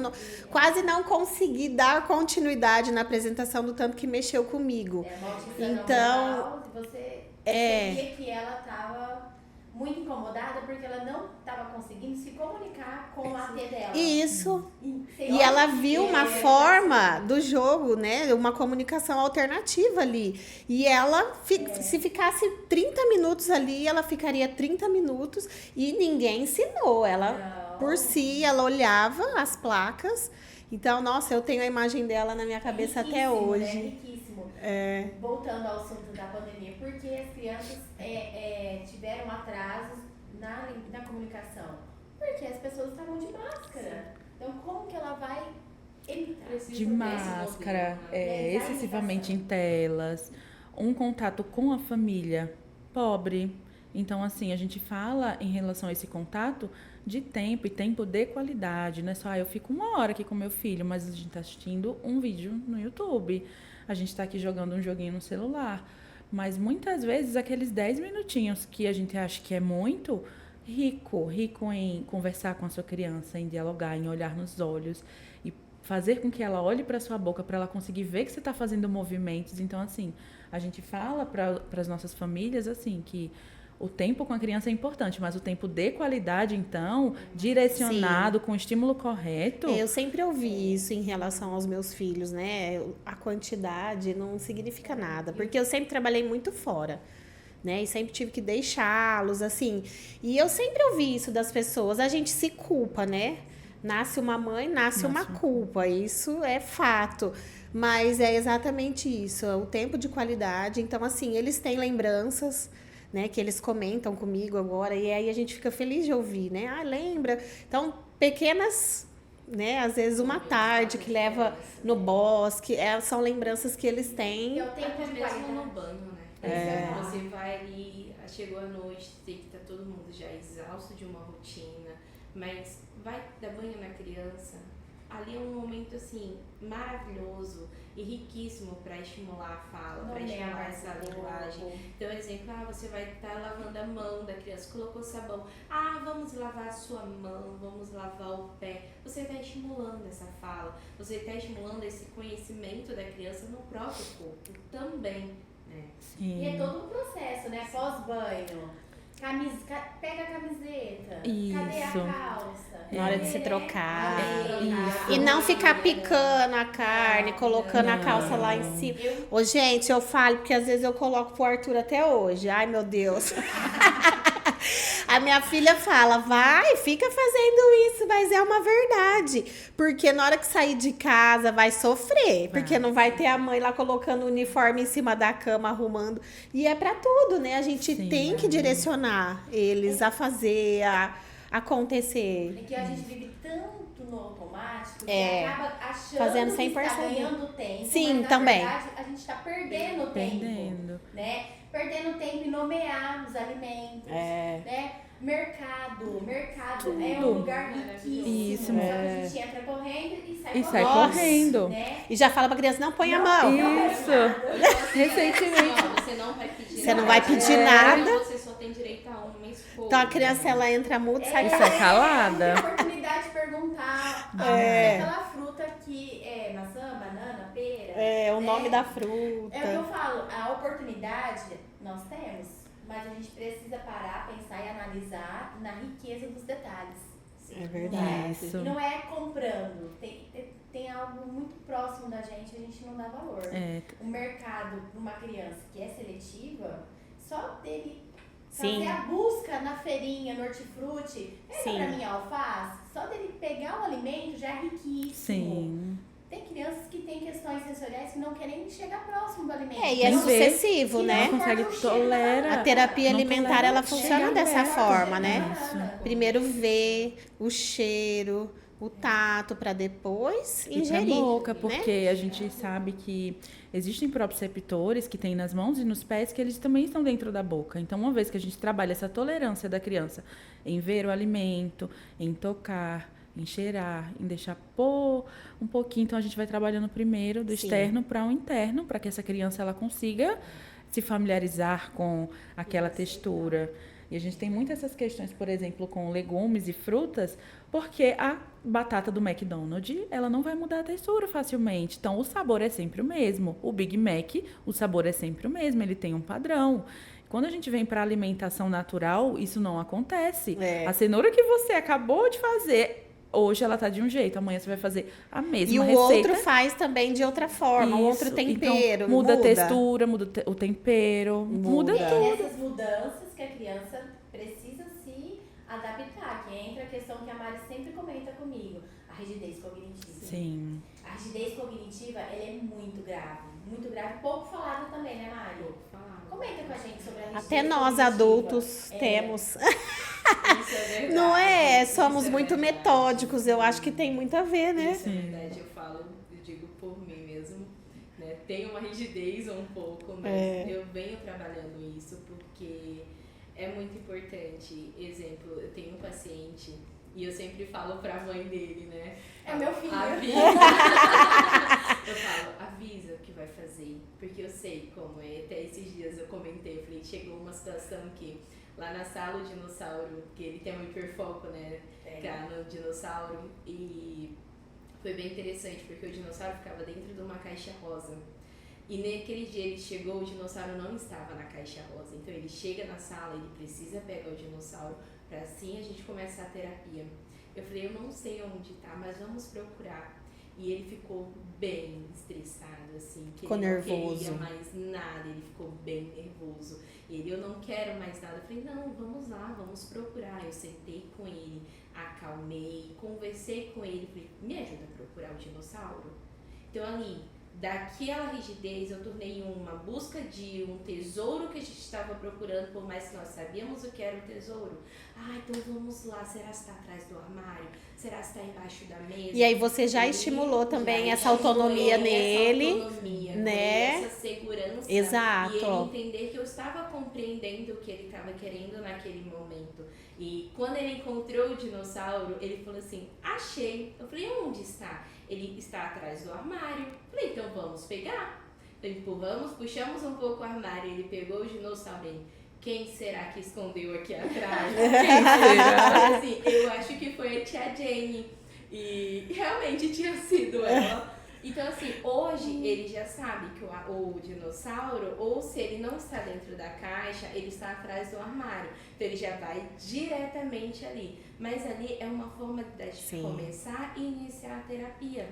quase não consegui dar continuidade na apresentação do tanto que mexeu comigo. Uma autista Então, não verbal, você percebia que ela estava muito incomodada porque ela não estava conseguindo se comunicar com o AT dela. isso. Você E olha ela que viu uma forma do jogo, né? Uma comunicação alternativa ali. E ela, se ficasse 30 minutos ali, ela ficaria 30 minutos e ninguém ensinou. Ela, por si, ela olhava as placas. Então, nossa, eu tenho a imagem dela na minha cabeça até riquíssimo, hoje. Né? Riquíssimo. Voltando ao assunto da pandemia, porque as crianças tiveram atrasos na comunicação? Porque as pessoas estavam de máscara. Então, como que ela vai evitar? De máscara, excessivamente em telas, um contato com a família pobre. Então, assim, a gente fala em relação a esse contato de tempo e tempo de qualidade. Não é só, eu fico 1 hora aqui com meu filho, mas a gente está assistindo um vídeo no YouTube. A gente está aqui jogando um joguinho no celular. Mas muitas vezes aqueles 10 minutinhos que a gente acha que é muito, rico em conversar com a sua criança, em dialogar, em olhar nos olhos e fazer com que ela olhe para sua boca para ela conseguir ver que você está fazendo movimentos. Então, assim, a gente fala para as nossas famílias assim que o tempo com a criança é importante, mas o tempo de qualidade, então, direcionado, com o estímulo correto. Eu sempre ouvi isso em relação aos meus filhos, né? A quantidade não significa nada, porque eu sempre trabalhei muito fora, né? E sempre tive que deixá-los, assim. E eu sempre ouvi isso das pessoas, a gente se culpa, né? Nasce uma mãe, nasce uma culpa, isso é fato. Mas é exatamente isso, é o tempo de qualidade. Então, assim, eles têm lembranças, né, que eles comentam comigo agora, e aí a gente fica feliz de ouvir, né? Ah, lembra? Então, pequenas, né, às vezes uma tarde que leva no bosque, são lembranças que eles têm. E é o tempo Até de mesmo qualidade. no banho, né? Você vai ali, chegou a noite, sei que tá todo mundo já exausto de uma rotina, mas vai dar banho na criança. Ali é um momento, assim, maravilhoso e riquíssimo para estimular a fala, para estimular essa linguagem. Então, exemplo, você vai estar lavando a mão da criança, colocou sabão. Vamos lavar a sua mão, vamos lavar o pé. Você está estimulando essa fala, você está estimulando esse conhecimento da criança no próprio corpo também, né? Sim. E é todo um processo, né? Pós-banho. Pega a camiseta. Isso. Cadê a calça? Na hora de se trocar. Isso. E não ficar picando a carne, colocando a calça lá em cima. Ô, gente, eu falo, porque às vezes eu coloco pro Arthur até hoje. Ai, meu Deus. A minha filha fala, vai, fica fazendo isso, mas é uma verdade. Porque na hora que sair de casa vai sofrer. Porque não vai ter a mãe lá colocando o uniforme em cima da cama, arrumando. E é pra tudo, né? A gente tem que direcionar eles a fazer, a acontecer. É que a gente vive tanto no automático que É. acaba achando Sem que está perceber. ganhando tempo. Sim, mas, na também. verdade, a gente está perdendo tempo. Né? Perdendo tempo em nomear os alimentos. Né? Mercado é um lugar riquíssimo. Isso. Só que a gente entra correndo e sai E sai correndo. correndo. Né? E já fala pra criança, não põe a mão. Isso. Recentemente. Você não vai pedir Você não vai pedir nada. Você só tem direito a uma escolha. Então a criança, ela entra muda e sai Isso é calada. Tem oportunidade de perguntar aquela fruta que é maçã, banana, pera. o nome da É o que fruta. eu falo, a oportunidade nós temos, mas a gente precisa parar, pensar e analisar na riqueza dos detalhes. É verdade. Isso. E não é comprando, tem algo muito próximo da gente, a gente não dá valor. É. O mercado para uma criança que é seletiva, só dele Sim. Fazer a busca na feirinha, no hortifruti. Sim. Pra mim, alface, só dele pegar o alimento já é riquíssimo. Sim. Tem crianças que têm questões sensoriais que não querem nem chegar próximo do alimento. E é Tem sucessivo, que né? Não consegue Não chega tolerar. A terapia não alimentar, tolera ela funciona chegar dessa perto. forma, né? Isso. Primeiro ver o cheiro, o tato, para depois E pra ingerir. boca, né? porque a gente sabe que existem proprioceptores que tem nas mãos e nos pés que eles também estão dentro da boca. Então, uma vez que a gente trabalha essa tolerância da criança em ver o alimento, em tocar, em cheirar, em deixar pôr um pouquinho, então a gente vai trabalhando primeiro do Sim. externo para o interno, para que essa criança ela consiga se familiarizar com aquela textura. E a gente tem muitas essas questões, por exemplo, com legumes e frutas, porque a batata do McDonald's, ela não vai mudar a textura facilmente. Então, o sabor é sempre o mesmo. O Big Mac, o sabor é sempre o mesmo, ele tem um padrão. Quando a gente vem para alimentação natural, isso não acontece. É. A cenoura que você acabou de fazer, hoje ela tá de um jeito, amanhã você vai fazer a mesma E o receita. outro faz também de outra forma, um outro Isso. tempero. Então, muda a textura, muda o tempero, muda E é tudo. nessas mudanças que a criança precisa se adaptar, que entra a questão que a Mari sempre comenta comigo, a rigidez cognitiva. Sim. A rigidez cognitiva, ela é muito grave, pouco falada também, né, Mari? Comenta com a gente sobre a rigidez Até nós cognitiva. adultos temos. Isso é verdade. Não é? Isso Somos é muito verdade. metódicos. Eu acho que tem muito a ver, né? Isso é verdade, eu digo por mim mesmo, né? Tenho uma rigidez um pouco, mas eu venho trabalhando isso porque é muito importante. Exemplo, eu tenho um paciente e eu sempre falo pra mãe dele, né? É meu filho. Avisa. Eu falo, avisa o que vai fazer, porque eu sei como é. Até esses dias eu comentei, eu falei, chegou uma situação que lá na sala o dinossauro, que ele tem um hiperfoco, né? Cá no dinossauro, e foi bem interessante, porque o dinossauro ficava dentro de uma caixa rosa. E naquele dia ele chegou, o dinossauro não estava na caixa rosa. Então ele chega na sala, ele precisa pegar o dinossauro, para assim a gente começar a terapia. Eu falei, eu não sei onde tá, mas vamos procurar. E ele ficou bem estressado, assim, que Ficou ele nervoso. não queria mais nada, ele ficou bem nervoso. Ele, eu não quero mais nada. Eu falei, não, vamos lá, vamos procurar. Eu sentei com ele, acalmei, conversei com ele, falei, me ajuda a procurar o dinossauro? Então ali, daquela rigidez, eu tornei uma busca de um tesouro que a gente estava procurando, por mais que nós sabíamos o que era o tesouro. Ah, então vamos lá, será que está atrás do armário? Será que está embaixo da mesa? E aí você já E estimulou também já essa autonomia estimulei nele, essa autonomia, né? essa segurança. Exato. E ele entender que eu estava compreendendo o que ele estava querendo naquele momento. E quando ele encontrou o dinossauro, ele falou assim, achei. Eu falei, onde está? Ele está atrás do armário. Eu falei, então vamos pegar. Então empurramos, puxamos um pouco o armário, ele pegou o dinossauro. Ele, quem será que escondeu aqui atrás? Quem será? Assim, eu acho que foi a tia Jenny. E realmente tinha sido ela. Então, assim, hoje ele já sabe que o dinossauro, ou se ele não está dentro da caixa, ele está atrás do armário. Então, ele já vai diretamente ali. Mas ali é uma forma de começar e iniciar a terapia.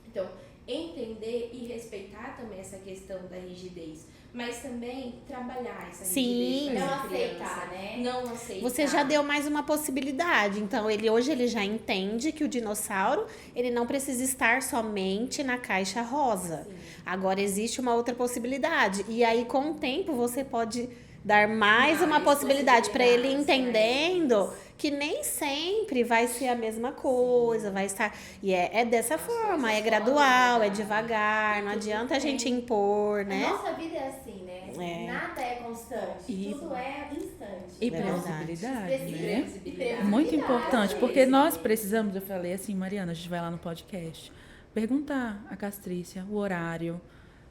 Então, entender e respeitar também essa questão da rigidez. Mas também trabalhar essa rigidez com Não essa criança. aceitar, né? Não aceitar. Você já deu mais uma possibilidade. Então, hoje ele já entende que o dinossauro, ele não precisa estar somente na caixa rosa. Sim. Agora, existe uma outra possibilidade. E aí, com o tempo, você pode dar mais uma possibilidade para ele, entendendo que nem sempre vai ser a mesma coisa, vai estar... E é dessa forma, é gradual, é devagar, não adianta a gente impor, né? A nossa vida é assim, né? Nada é constante, tudo é instante. E Verdade. previsibilidade, né? Previsibilidade. Muito importante, porque nós precisamos, eu falei assim, Mariana, a gente vai lá no podcast, perguntar a Castrícia o horário,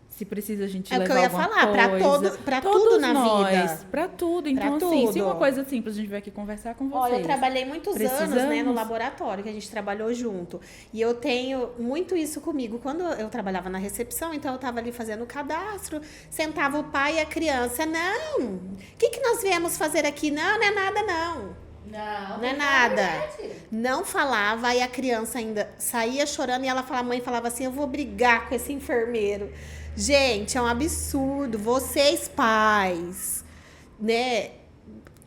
se precisa a gente É o que levar eu ia alguma falar, coisa. pra Todos tudo na nós, vida. pra tudo. Então, Pra assim, se tudo. uma coisa simples, a gente veio aqui conversar com vocês. Olha, eu trabalhei muitos anos, né, no Precisamos. laboratório, que a gente trabalhou junto. E eu tenho muito isso comigo. Quando eu trabalhava na recepção, então eu estava ali fazendo o cadastro, sentava o pai e a criança. Não, o que nós viemos fazer aqui? Não é nada, não. Não é nada. Não falava, aí a criança ainda saía chorando e a mãe falava assim, eu vou brigar com esse enfermeiro. Gente, é um absurdo. Vocês, pais, né?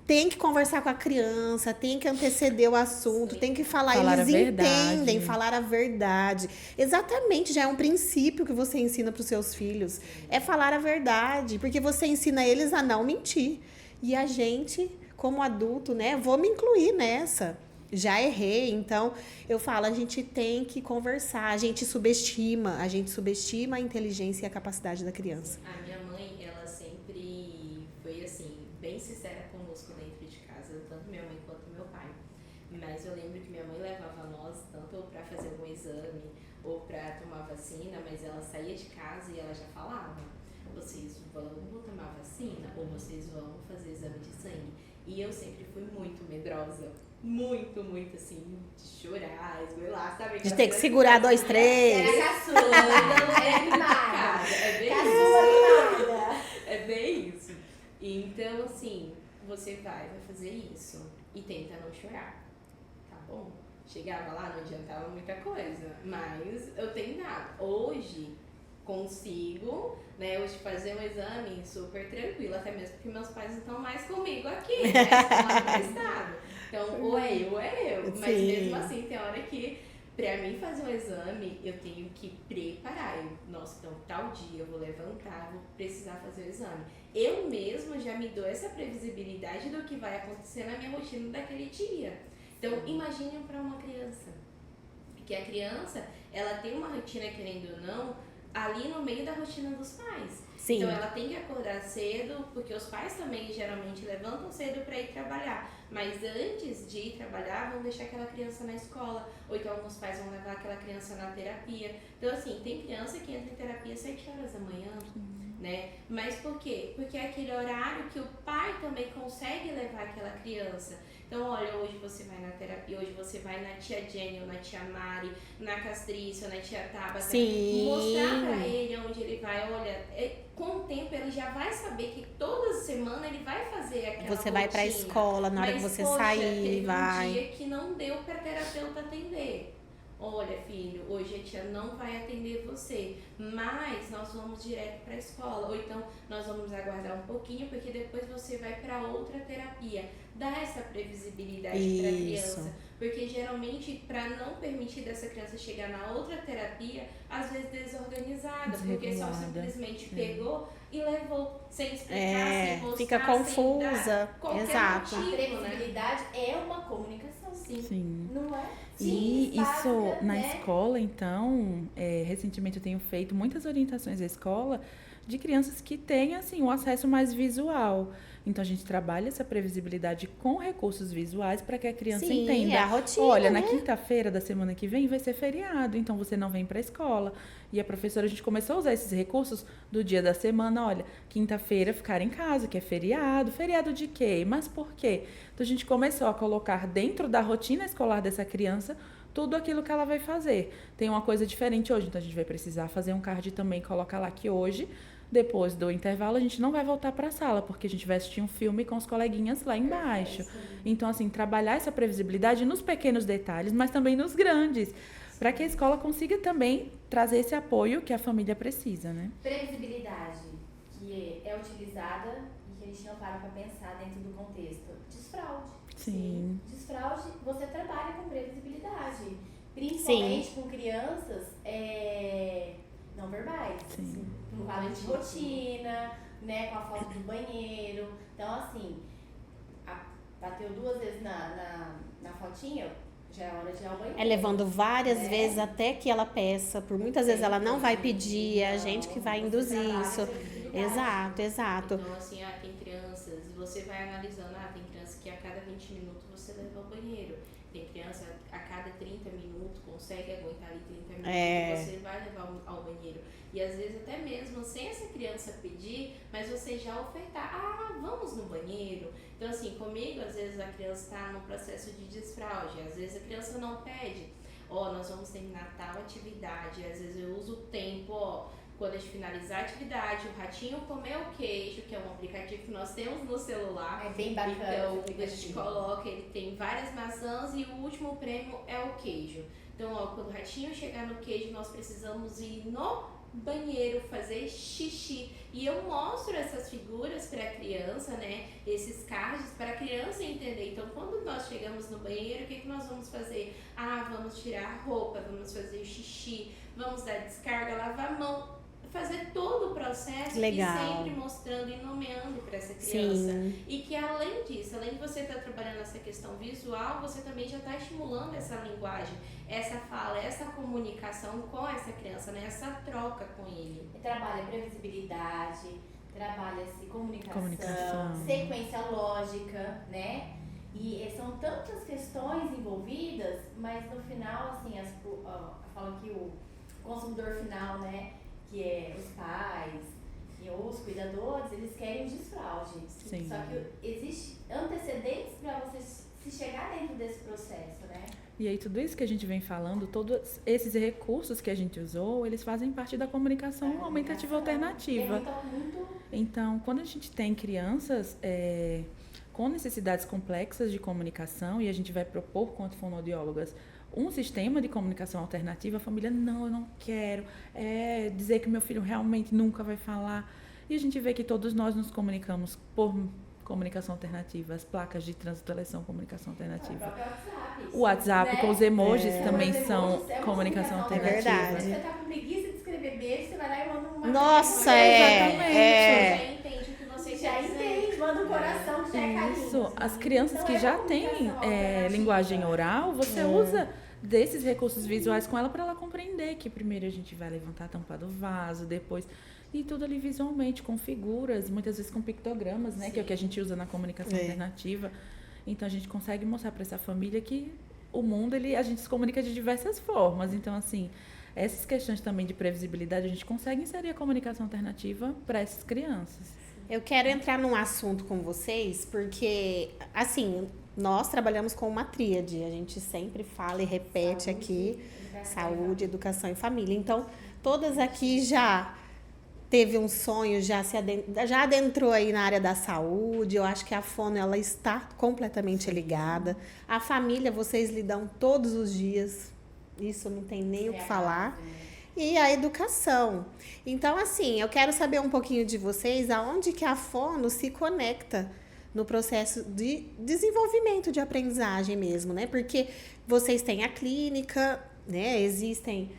tem que conversar com a criança, tem que anteceder o assunto, tem que falar Falar eles a verdade. entendem, falar a verdade. Exatamente, já é um princípio que você ensina para os seus filhos. É falar a verdade, porque você ensina eles a não mentir. E a gente, como adulto, né, vou me incluir nessa. Já errei, então eu falo, a gente tem que conversar, a gente subestima a inteligência e a capacidade da criança. A minha mãe, ela sempre foi assim, bem sincera conosco dentro de casa, tanto minha mãe quanto meu pai. Mas eu lembro que minha mãe levava nós tanto para fazer um exame ou para tomar vacina, mas ela saía de casa e ela já falava: vocês vão tomar vacina ou vocês vão fazer exame de sangue? E eu sempre fui muito medrosa. Muito, muito assim, de chorar, esgoelar, sabe? De ter que segurar 2, 3. Era caçula, não é animada. É bem Caçula isso. animada. É bem isso. Então, assim, você vai fazer isso e tenta não chorar, tá bom? Chegava lá, não adiantava muita coisa, mas eu tentava. Hoje, consigo, né, hoje fazer um exame super tranquilo, até mesmo porque meus pais não estão mais comigo aqui, né, estão lá no estado. Então, ou é eu, ou é eu. Mas mesmo assim, tem hora que, pra mim fazer um exame, eu tenho que preparar. Nossa, então, tal dia eu vou levantar, vou precisar fazer o exame. Eu mesma já me dou essa previsibilidade do que vai acontecer na minha rotina daquele dia. Então, imaginem para uma criança. Porque a criança, ela tem uma rotina, querendo ou não, ali no meio da rotina dos pais. Sim. Então ela tem que acordar cedo, porque os pais também geralmente levantam cedo para ir trabalhar. Mas antes de ir trabalhar, vão deixar aquela criança na escola. Ou então alguns pais vão levar aquela criança na terapia. Então assim, tem criança que entra em terapia às 7 horas da manhã, né? Mas por quê? Porque é aquele horário que o pai também consegue levar aquela criança. Então, olha, hoje você vai na terapia, hoje você vai na tia Jenny ou na tia Mari, na Castrícia ou na tia Tabata. Sim. Mostrar pra ele onde ele vai. Olha, com o tempo ele já vai saber que toda semana ele vai fazer aquela Você vai pra rotina. escola, na hora Mas, que você poxa, sair, teve vai. um dia que não deu pra terapeuta atender. Olha, filho, hoje a tia não vai atender você, mas nós vamos direto para a escola. Ou então nós vamos aguardar um pouquinho, porque depois você vai para outra terapia. Dá essa previsibilidade para a criança. Porque geralmente, para não permitir dessa criança chegar na outra terapia, às vezes desorganizada, porque só simplesmente pegou e levou, sem explicar, sem mostrar, fica confusa. sem dar qualquer Exato. A motivo, né? previsibilidade é uma comunicação. Sim. Não é? E Sim, isso básica, na né? escola, então, recentemente eu tenho feito muitas orientações à escola de crianças que têm, assim, um acesso mais visual. Então, a gente trabalha essa previsibilidade com recursos visuais para que a criança Sim, entenda. é a rotina, Olha, né? na quinta-feira da semana que vem vai ser feriado, então você não vem para a escola. E a professora, a gente começou a usar esses recursos do dia da semana. Olha, quinta-feira ficar em casa, que é feriado. Feriado de quê? Mas por quê? Então, a gente começou a colocar dentro da rotina escolar dessa criança tudo aquilo que ela vai fazer. Tem uma coisa diferente hoje, então a gente vai precisar fazer um card também, colocar lá que hoje, depois do intervalo, a gente não vai voltar para a sala, porque a gente vai assistir um filme com os coleguinhas lá embaixo. Então, assim, trabalhar essa previsibilidade nos pequenos detalhes, mas também nos grandes, para que a escola consiga também trazer esse apoio que a família precisa, né? Previsibilidade, que é utilizada e que a gente não para pensar dentro do contexto. Desfraude. Sim. Desfraude, você trabalha com previsibilidade. Principalmente com crianças não verbais. Sim. Com quadro de rotina, né? Com a falta do banheiro. Então, assim, bateu 2 vezes na fotinha, já é hora de ir ao banheiro. É levando várias vezes até que ela peça. Por muitas vezes ela não vai pedir, é a gente que vai induzir isso. Exato, exato. Então, assim, tem crianças, você vai analisando, tem criança que a cada 20 minutos você leva ao banheiro. Tem criança a cada 30 minutos consegue aguentar ali 30 minutos, você vai levar ao banheiro. E às vezes até mesmo sem essa criança pedir, mas você já ofertar, vamos no banheiro. Então assim, comigo às vezes a criança está no processo de desfraude, às vezes a criança não pede, nós vamos terminar tal atividade, às vezes eu uso o tempo, quando a gente finalizar a atividade, o ratinho comeu o queijo, que é um aplicativo que nós temos no celular. É bem bacana. Então, a gente coloca, ele tem várias maçãs e o último prêmio é o queijo. Então, quando o ratinho chegar no queijo, nós precisamos ir no banheiro, fazer xixi. E eu mostro essas figuras para a criança, né? Esses cards para a criança entender. Então, quando nós chegamos no banheiro, o que nós vamos fazer? Vamos tirar a roupa, vamos fazer xixi, vamos dar descarga, lavar a mão. Fazer todo o processo Legal. e sempre mostrando e nomeando para essa criança. Sim. E que além disso, além de você estar trabalhando essa questão visual, você também já está estimulando essa linguagem, essa fala, essa comunicação com essa criança, né? Essa troca com ele. Trabalha previsibilidade, trabalha-se comunicação, sequência lógica, né? E são tantas questões envolvidas, mas no final, assim, fala que o consumidor final, né? Que é os pais e os cuidadores, eles querem o desfraude. Sim. Só que existe antecedentes para você se chegar dentro desse processo, né? E aí tudo isso que a gente vem falando, todos esses recursos que a gente usou, eles fazem parte da comunicação aumentativa alternativa. Então, quando a gente tem crianças com necessidades complexas de comunicação, e a gente vai propor, quanto fonoaudiólogas, um sistema de comunicação alternativa, a família, não, eu não quero, dizer que meu filho realmente nunca vai falar. E a gente vê que todos nós nos comunicamos por comunicação alternativa, as placas de trânsito, elas são comunicação alternativa. O WhatsApp, né? Com os emojis também são comunicação alternativa. É verdade. Você tá com preguiça de escrever beijo, você vai lá e manda uma... Nossa, Já entende o que você já entende, manda um coração que já é carinho. Isso, as crianças que já têm linguagem oral, você usa desses recursos visuais com ela para ela compreender que primeiro a gente vai levantar a tampa do vaso, depois... E tudo ali visualmente, com figuras, muitas vezes com pictogramas, né? Sim. Que é o que a gente usa na comunicação alternativa. Então, a gente consegue mostrar para essa família que o mundo, a gente se comunica de diversas formas. Então, assim, essas questões também de previsibilidade, a gente consegue inserir a comunicação alternativa para essas crianças. Eu quero entrar num assunto com vocês, porque, assim, nós trabalhamos com uma tríade. A gente sempre fala e repete aqui, saúde, educação e família. Então, todas aqui já... teve um sonho, já adentrou aí na área da saúde. Eu acho que a fono, ela está completamente ligada. A família, vocês lidam todos os dias. Isso não tem nem o que falar. E a educação. Então, assim, eu quero saber um pouquinho de vocês, aonde que a fono se conecta no processo de desenvolvimento de aprendizagem mesmo, né? Porque vocês têm a clínica, né? Existem...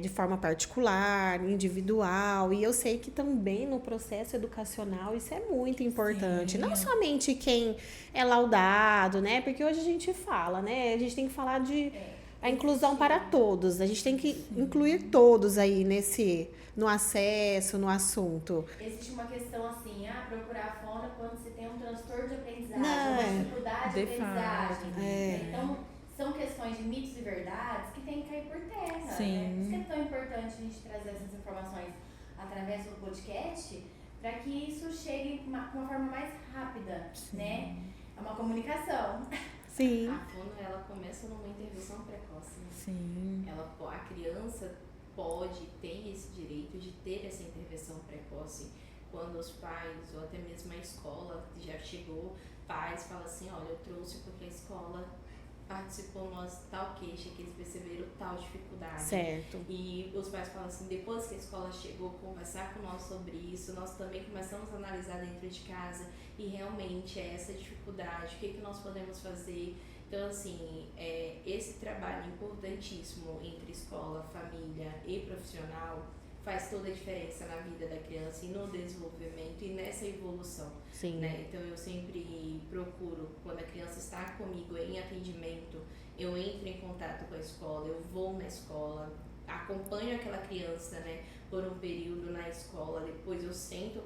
de forma particular, individual, e eu sei que também no processo educacional isso é muito importante. Sim. Não somente quem é laudado, né? Porque hoje a gente fala, né? A gente tem que falar de a inclusão para todos. A gente tem que incluir todos aí no acesso, no assunto. Existe uma questão assim, procurar a fono quando você tem um transtorno de aprendizagem, uma dificuldade de aprendizagem. Então, são questões de mitos e verdades que tem que cair por terra. Sim. Né? Por isso que é tão importante a gente trazer essas informações através do podcast, para que isso chegue com uma forma mais rápida, né? É uma comunicação. Sim. A fono, ela começa numa intervenção precoce. Né? Sim. A criança tem esse direito de ter essa intervenção precoce. Quando os pais, ou até mesmo a escola, já chegou, pais falam assim, olha, eu trouxe porque a escola... participou tal queixa, que eles perceberam tal dificuldade. Certo. E os pais falam assim, depois que a escola chegou, conversar com nós sobre isso, nós também começamos a analisar dentro de casa e realmente é essa dificuldade, o que nós podemos fazer. Então, assim, esse trabalho importantíssimo entre escola, família e profissional faz toda a diferença na vida da criança e no desenvolvimento e nessa evolução. Sim. Né? Então, eu sempre procuro, quando a criança está comigo em atendimento, eu entro em contato com a escola, eu vou na escola, acompanho aquela criança, né, por um período na escola, depois eu sento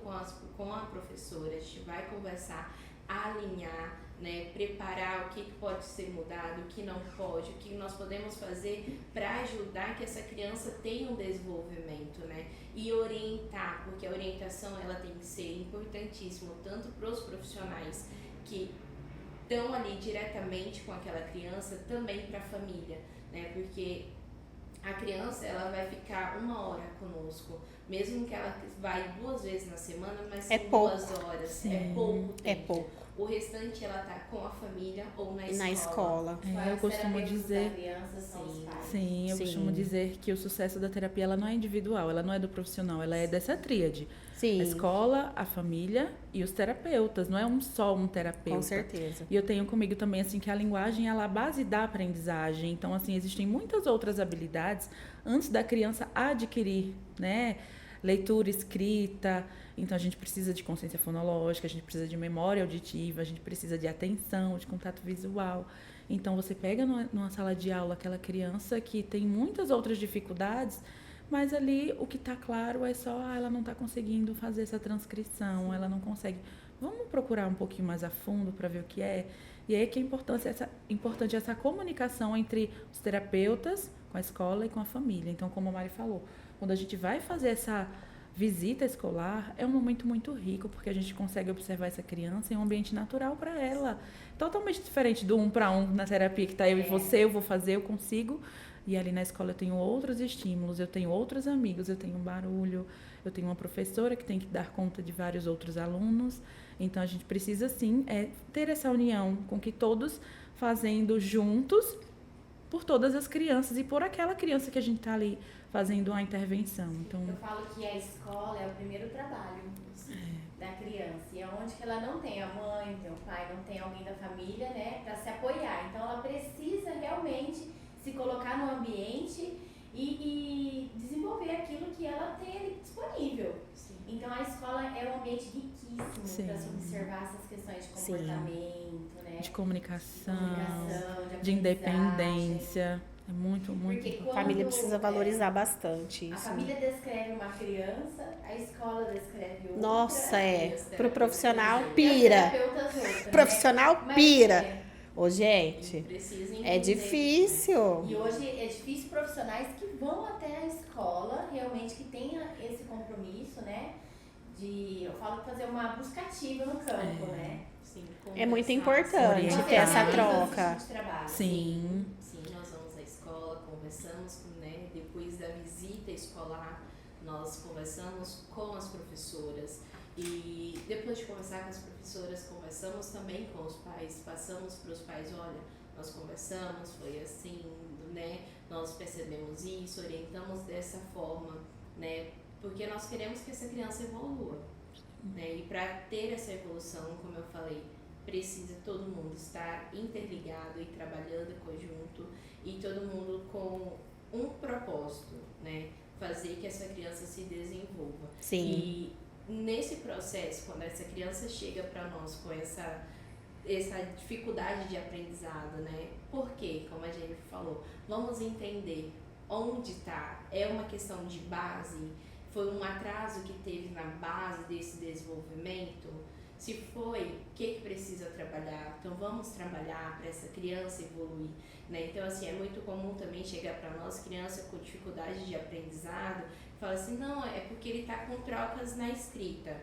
com a professora, a gente vai conversar, alinhar, né, preparar o que pode ser mudado, o que não pode, o que nós podemos fazer para ajudar que essa criança tenha um desenvolvimento, né, e orientar, porque a orientação ela tem que ser importantíssima, tanto para os profissionais que estão ali diretamente com aquela criança, também para a família, né, porque a criança ela vai ficar 1 hora conosco, mesmo que ela vai 2 vezes na semana, mas são 2 horas, Sim. é pouco tempo. É pouco. o restante ela tá com a família ou na E escola. na escola. Eu costumo dizer... Da criança são os pais. Sim, eu costumo dizer que o sucesso da terapia ela não é individual, ela não é do profissional, ela é dessa tríade. Sim. A escola, a família e os terapeutas, não é só um terapeuta. Com certeza. E eu tenho comigo também, assim, que a linguagem ela é a base da aprendizagem. Então, assim, existem muitas outras habilidades antes da criança adquirir, né? Leitura, escrita. Então, a gente precisa de consciência fonológica, a gente precisa de memória auditiva, a gente precisa de atenção, de contato visual. Então, você pega numa sala de aula aquela criança que tem muitas outras dificuldades, mas ali o que está claro é só, ela não está conseguindo fazer essa transcrição, ela não consegue. Vamos procurar um pouquinho mais a fundo para ver o que é. E aí que é importante essa comunicação entre os terapeutas, com a escola e com a família. Então, como a Mari falou, quando a gente vai fazer essa visita escolar, é um momento muito rico, porque a gente consegue observar essa criança em um ambiente natural para ela. Totalmente diferente do 1 para 1 na terapia, que está eu e você, eu vou fazer, eu consigo. E ali na escola eu tenho outros estímulos, eu tenho outros amigos, eu tenho um barulho, eu tenho uma professora que tem que dar conta de vários outros alunos. Então, a gente precisa, sim, ter essa união com que todos fazendo juntos por todas as crianças e por aquela criança que a gente está ali fazendo uma intervenção. Então, eu falo que a escola é o primeiro trabalho da criança. E é onde que ela não tem a mãe, não tem o pai, não tem alguém da família, né, para se apoiar. Então, ela precisa realmente se colocar no ambiente e desenvolver aquilo que ela tem ali disponível. Sim. Então, a escola é um ambiente riquíssimo para se observar essas questões de comportamento, né? De comunicação, de de independência. É muito, muito. Porque A família precisa valorizar bastante isso. A família descreve uma criança, a escola descreve outra. Nossa, pro profissional pira. Outra, Profissional né? pira. Ô, gente, é difícil. Né? E hoje é difícil profissionais que vão até a escola, realmente que tenha esse compromisso, né? De, eu falo, fazer uma busca ativa no campo, né? Sim, é muito importante ter essa troca. Sim. Sim, nós vamos à escola, conversamos, né? Depois da visita escolar, nós conversamos com as professoras. E depois de conversar com as professoras, conversamos também com os pais, passamos para os pais, olha, nós conversamos, foi assim, né? Nós percebemos isso, orientamos dessa forma, né? Porque nós queremos que essa criança evolua, né? E para ter essa evolução, como eu falei, precisa todo mundo estar interligado e trabalhando em conjunto e todo mundo com um propósito, né? Fazer que essa criança se desenvolva. Sim. E nesse processo, quando essa criança chega para nós com essa dificuldade de aprendizado, né? Por quê? Como a Jennifer falou, vamos entender onde está. É uma questão de base? Foi um atraso que teve na base desse desenvolvimento? Se foi, o que precisa trabalhar? Então, vamos trabalhar para essa criança evoluir, né? Então, assim, é muito comum também chegar para nós, criança com dificuldade de aprendizado, fala assim, não, é porque ele está com trocas na escrita.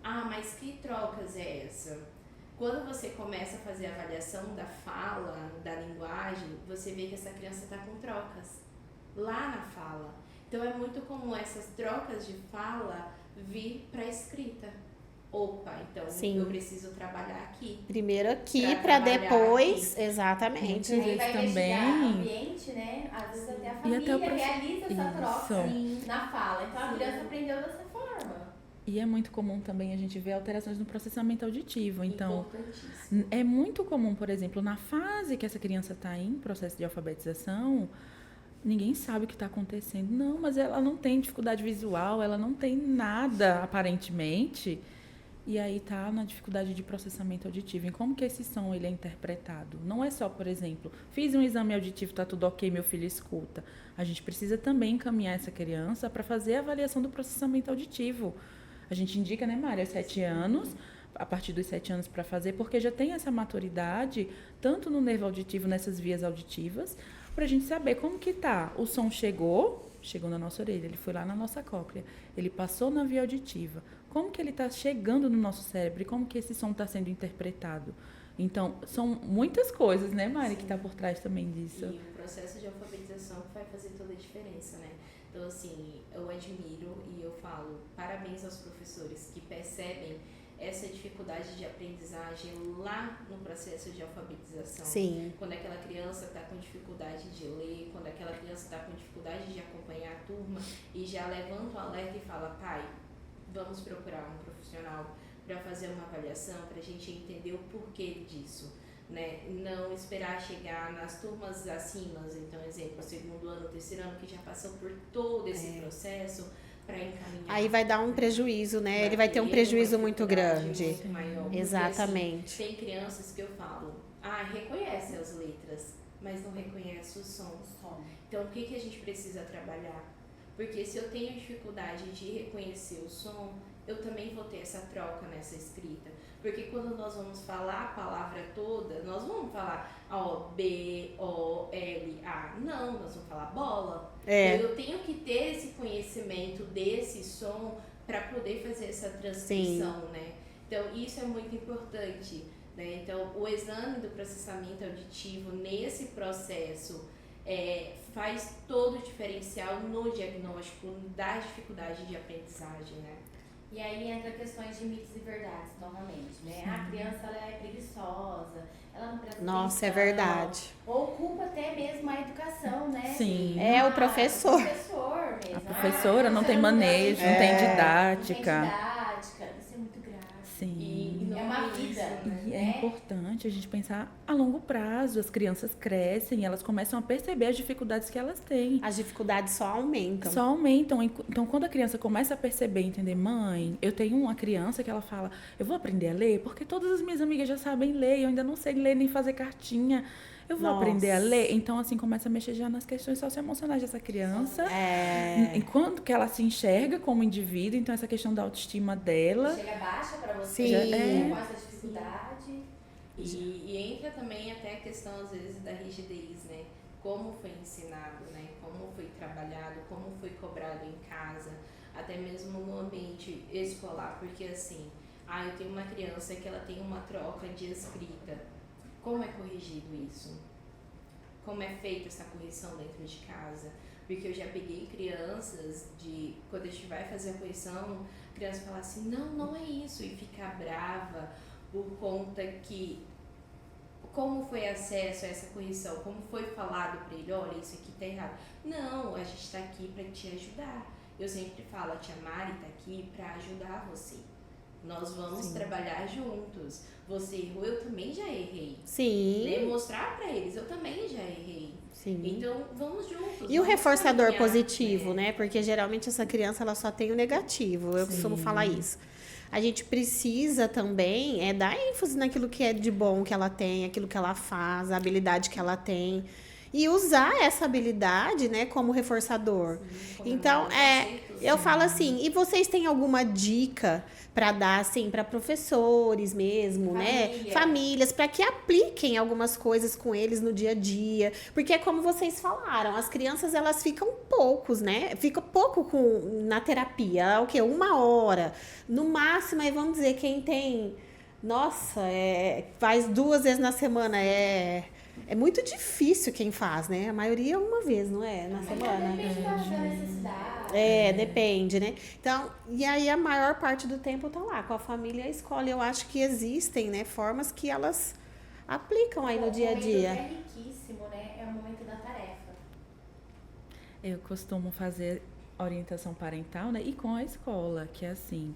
Ah, mas que trocas é essa? Quando você começa a fazer a avaliação da fala, da linguagem, você vê que essa criança está com trocas lá na fala. Então, é muito comum essas trocas de fala vir para a escrita. Opa, então eu preciso trabalhar aqui. Primeiro aqui, para depois, aqui. exatamente. E aí vai também o ambiente, né? Às vezes até a família realiza essa troca na fala. Então a criança aprendeu dessa forma. E é muito comum também a gente ver alterações no processamento auditivo. Então, é muito comum, por exemplo, na fase que essa criança está em processo de alfabetização, ninguém sabe o que está acontecendo. Não, mas ela não tem dificuldade visual, ela não tem nada, aparentemente. E aí está na dificuldade de processamento auditivo. Em como que esse som ele é interpretado? Não é só, por exemplo, fiz um exame auditivo, está tudo ok, meu filho escuta. A gente precisa também encaminhar essa criança para fazer a avaliação do processamento auditivo. A gente indica, né, Mária, 7 anos, a partir dos 7 anos para fazer, porque já tem essa maturidade, tanto no nervo auditivo, nessas vias auditivas, para a gente saber como que tá. O som chegou na nossa orelha, ele foi lá na nossa cóclea, ele passou na via auditiva. Como que ele está chegando no nosso cérebro e como que esse som está sendo interpretado? Então, são muitas coisas, né, Mari, que está por trás também disso. E o processo de alfabetização vai fazer toda a diferença, né? Então, assim, eu admiro e eu falo parabéns aos professores que percebem essa dificuldade de aprendizagem lá no processo de alfabetização. Sim. Quando aquela criança está com dificuldade de ler, quando aquela criança está com dificuldade de acompanhar a turma e já levanta o alerta e fala, pai, vamos procurar um profissional para fazer uma avaliação, para a gente entender o porquê disso. Né? Não esperar chegar nas turmas acima, então, exemplo, segundo ano, terceiro ano, que já passou por todo esse processo para encaminhar. Aí vai dar um prejuízo, né? Ele vai ter um prejuízo muito grande. Muito maior. Exatamente. Porque, assim, tem crianças que eu falo, reconhece as letras, mas não reconhece o som. Então, o que a gente precisa trabalhar? Porque se eu tenho dificuldade de reconhecer o som, eu também vou ter essa troca nessa escrita. Porque quando nós vamos falar a palavra toda, nós vamos falar B, O, L, A. Não, nós vamos falar bola. Então, eu tenho que ter esse conhecimento desse som para poder fazer essa transcrição, né? Então, isso é muito importante, né? Então, o exame do processamento auditivo nesse processo faz todo o diferencial no diagnóstico da dificuldade de aprendizagem, né? E aí entra questões de mitos e verdades, novamente, né? A criança, ela é preguiçosa, ela não presta Nossa, atenção, é verdade. Ou culpa até mesmo a educação, né? Sim. O professor. O professor mesmo. A professora não tem não manejo, não tem didática. Não tem didática, isso é muito grave. Sim. E não É uma isso, vida. né? E é importante a gente pensar a longo prazo. As crianças crescem, elas começam a perceber as dificuldades que elas têm. As dificuldades só aumentam. Só aumentam. Então, quando a criança começa a perceber, entender, mãe, eu tenho uma criança que ela fala, eu vou aprender a ler porque todas as minhas amigas já sabem ler, eu ainda não sei ler nem fazer cartinha. Eu vou aprender a ler. Então, assim, começa a mexer já nas questões socioemocionais dessa criança. Enquanto que ela se enxerga como indivíduo, então essa questão da autoestima dela. Chega baixa para você, com essa dificuldade. E entra também até a questão, às vezes, da rigidez, né? Como foi ensinado, né? Como foi trabalhado, como foi cobrado em casa, até mesmo no ambiente escolar. Porque, assim, eu tenho uma criança que ela tem uma troca de escrita. Como é corrigido isso? Como é feita essa correção dentro de casa? Porque eu já peguei crianças de... Quando a gente vai fazer a correção, a criança fala assim, não é isso. E ficar brava por conta que... Como foi acesso a essa correção? Como foi falado para ele? Olha, isso aqui tá errado. Não, a gente está aqui para te ajudar. Eu sempre falo, a tia Mari tá aqui para ajudar você. Nós vamos trabalhar juntos. Você errou, eu também já errei. Sim. Né? Mostrar para eles, eu também já errei. Sim. Então, vamos juntos. E o reforçador caminhar, positivo, né? Porque geralmente essa criança ela só tem o negativo. Eu costumo falar isso. A gente precisa também dar ênfase naquilo que é de bom que ela tem, aquilo que ela faz, a habilidade que ela tem. E usar essa habilidade, né, como reforçador. Sim, então, eu falo assim, e vocês têm alguma dica para dar, assim, para professores mesmo, né? Famílias, para que apliquem algumas coisas com eles no dia a dia. Porque é como vocês falaram, as crianças, elas ficam poucos, né? Fica pouco na terapia, o quê? 1 hora. No máximo, aí vamos dizer, quem tem... Nossa, faz 2 vezes na semana, é muito difícil quem faz, né? A maioria é uma vez, não é? Na semana. Depende da necessidade. Depende, né? Então, e aí a maior parte do tempo tá lá, com a família e a escola. Eu acho que existem, né, formas que elas aplicam aí no dia a dia. É riquíssimo, né? É o momento da tarefa. Eu costumo fazer orientação parental, né? E com a escola, que é assim...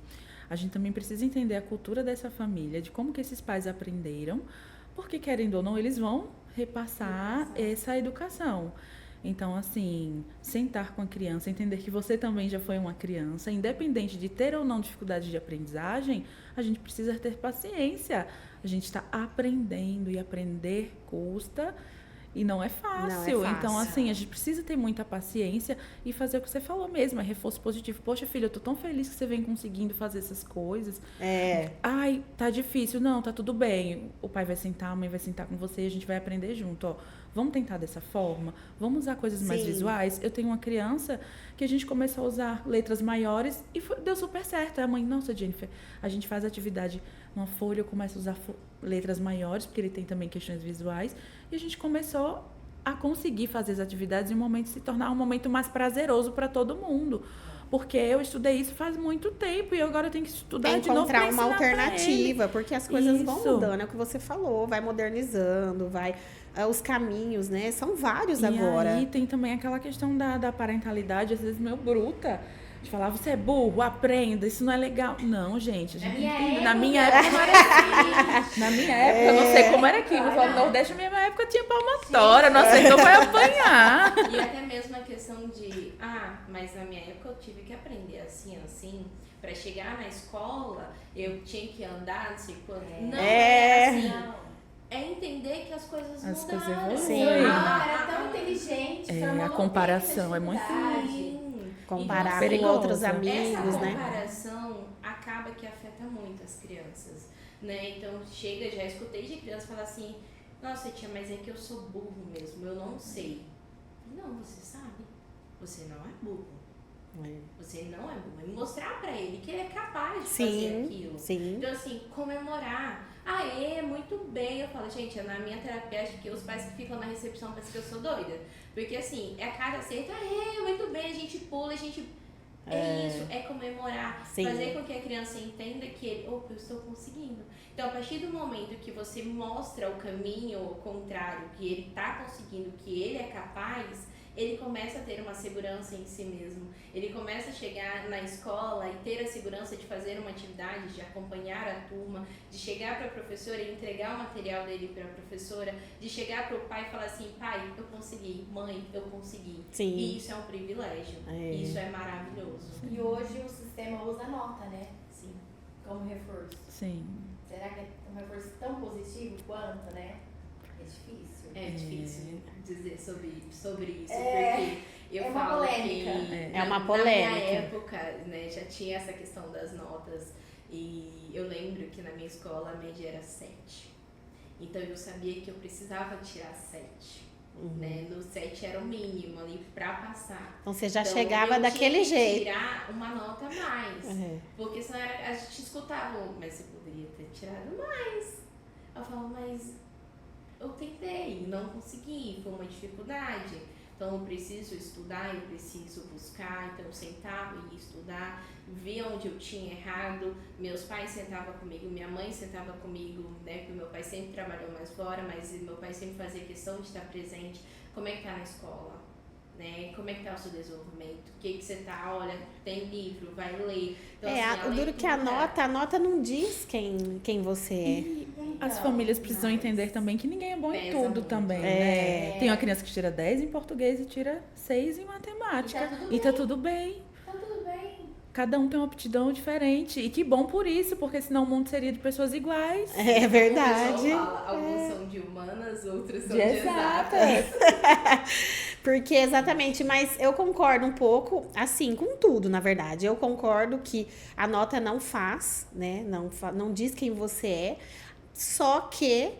A gente também precisa entender a cultura dessa família, de como que esses pais aprenderam, porque, querendo ou não, eles vão repassar essa educação. Então, assim, sentar com a criança, entender que você também já foi uma criança, independente de ter ou não dificuldade de aprendizagem, a gente precisa ter paciência. A gente está aprendendo e aprender custa e não é fácil. Não é fácil. Então, assim, a gente precisa ter muita paciência e fazer o que você falou mesmo, é reforço positivo. Poxa, filha, eu tô tão feliz que você vem conseguindo fazer essas coisas. Ai, tá difícil. Não, tá tudo bem. O pai vai sentar, a mãe vai sentar com você e a gente vai aprender junto, ó. Vamos tentar dessa forma? Vamos usar coisas mais visuais? Eu tenho uma criança que a gente começou a usar letras maiores e deu super certo. A mãe, nossa, Jennifer, a gente faz atividade numa folha, eu começo a usar letras maiores, porque ele tem também questões visuais, e a gente começou a conseguir fazer as atividades e o momento se tornar um momento mais prazeroso para todo mundo. porque eu estudei isso faz muito tempo e agora eu tenho que estudar de novo pra Encontrar uma ensinar pra ele. alternativa, porque as coisas vão Isso. mudando, é o que você falou, vai modernizando, os caminhos, né? São vários E agora. aí tem também aquela questão da parentalidade, às vezes meio bruta. De falar, você é burro, aprenda, isso não é legal. Não, gente. A gente na minha época não era assim. Na minha época, eu não sei como era aqui. Vou falar, no Nordeste, na minha época tinha palmatória, não aceitou, vai apanhar. E até mesmo a questão de, mas na minha época eu tive que aprender assim. Pra chegar na escola, eu tinha que andar, não sei quanto. Não é assim. É entender que as coisas As mudaram. coisas evoluem. Sim. Era tão inteligente. A comparação é muito... Comparar Muito com outros perigosa. amigos, Essa né? comparação acaba que afeta muito as crianças, né? Então já escutei de criança falar assim, nossa tia, mas é que eu sou burro mesmo, eu não sei. Não, você sabe, você não é burro. Você não é burro. E mostrar pra ele que ele é capaz de fazer aquilo. Sim. Então assim, comemorar. Muito bem. Eu falo, gente, na minha terapia, acho que os pais que ficam na recepção pensam que eu sou doida. Porque assim, é a cara certa, muito bem, a gente pula, a gente... É isso, é comemorar. Sim. Fazer com que a criança entenda que eu estou conseguindo. Então, a partir do momento que você mostra o caminho contrário, que ele está conseguindo, que ele é capaz, ele começa a ter uma segurança em si mesmo. Ele começa a chegar na escola e ter a segurança de fazer uma atividade, de acompanhar a turma, de chegar para a professora e entregar o material dele para a professora, de chegar para o pai e falar assim, pai, eu consegui, mãe, eu consegui. Sim. E isso é um privilégio. Isso é maravilhoso. E hoje o sistema usa nota, né? Sim. Como reforço. Sim. Será que é um reforço tão positivo quanto, né? É difícil. É difícil dizer sobre isso, É, porque eu é uma falo polêmica. que É uma na polêmica. minha época, né, já tinha essa questão das notas e eu lembro que na minha escola a média era 7. Então eu sabia que eu precisava tirar 7. Né? No 7 era o mínimo ali pra passar. Então você já Então, chegava eu daquele tinha que jeito. tirar uma nota a mais. Porque senão a gente escutava, mas você poderia ter tirado mais. Eu falo, mas eu tentei, não consegui, foi uma dificuldade. Então eu preciso estudar, eu preciso buscar. Então eu sentava e ia estudar, via onde eu tinha errado. Meus pais sentavam comigo, minha mãe sentava comigo, né? Porque meu pai sempre trabalhou mais fora, mas meu pai sempre fazia questão de estar presente. Como é que tá na escola? Né? Como é que tá o seu desenvolvimento? O que você tá? Olha, tem livro, vai ler. Então, O duro que a nota não diz quem você é. E as famílias precisam entender também que ninguém é bom em Pesa tudo muito. também, né? Tem uma criança que tira 10 em português e tira 6 em matemática. E tá tudo bem. Tá tudo bem. Cada um tem uma aptidão diferente. E que bom por isso, porque senão o mundo seria de pessoas iguais. É verdade. Alguns são de humanas, outros são De de exatas. Porque, exatamente, mas eu concordo um pouco, assim, com tudo, na verdade. Eu concordo que a nota não faz, né? Não diz quem você é, só que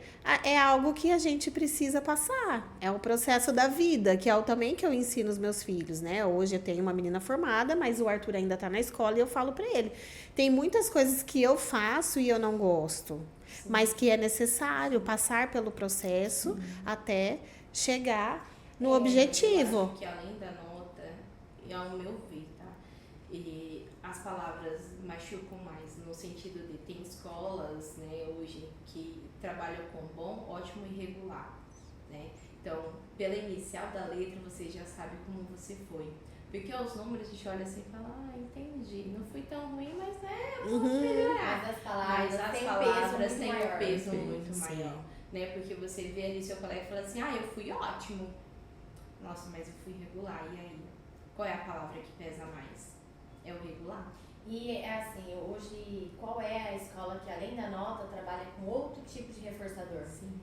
é algo que a gente precisa passar. É o processo da vida, que é o também que eu ensino os meus filhos, né? Hoje eu tenho uma menina formada, mas o Arthur ainda tá na escola e eu falo pra ele. Tem muitas coisas que eu faço e eu não gosto, mas que é necessário passar pelo processo até chegar no objetivo. Eu acho que além da nota, e ao meu ver, tá? E as palavras machucam mais, no sentido de tem escolas, né, hoje que trabalham com bom, ótimo e regular, né? Então, pela inicial da letra, você já sabe como você foi. Porque os números a gente olha assim e fala, entendi, não fui tão ruim, mas eu posso melhorar. Mas as palavras Mas as têm palavras peso têm muito um maior. peso muito Sim. maior, né? Porque você vê ali seu colega e fala assim, eu fui ótimo. Nossa, mas eu fui regular, e aí? Qual é a palavra que pesa mais? É o regular? E assim, hoje, qual é a escola que além da nota trabalha com outro tipo de reforçador? Sim.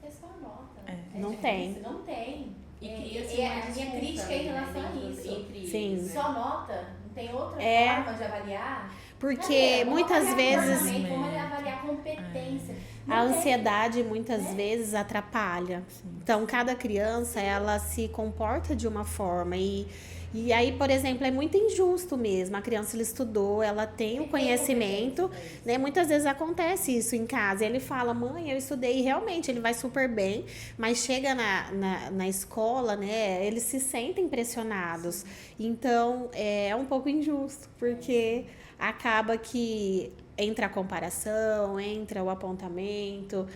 É só a nota. Não difícil, tem. Não tem. E É, cria-se e uma a minha disputa crítica é em aí, né, relação a dentro- isso. entre Sim. eles, né? Só nota? Não tem outra forma de avaliar? Porque Vamos muitas avaliar vezes... comportamento, vamos avaliar competência. A ansiedade muitas vezes atrapalha. Sim. Então, cada criança, ela se comporta de uma forma e aí, por exemplo, é muito injusto mesmo. A criança, ela estudou, ela tem o conhecimento, né? Muitas vezes acontece isso em casa. Ele fala, mãe, eu estudei, e realmente ele vai super bem, mas chega na escola, né? Eles se sentem pressionados. Então, é um pouco injusto, porque acaba que entra a comparação, entra o apontamento,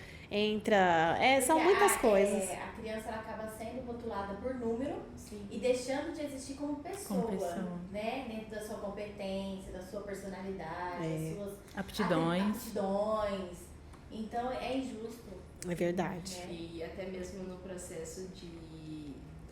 são Porque muitas coisas. A criança ela acaba sendo rotulada por número e deixando de existir como pessoa, né? Dentro da sua competência, da sua personalidade, das suas aptidões. Então é injusto. É verdade. Né? E até mesmo no processo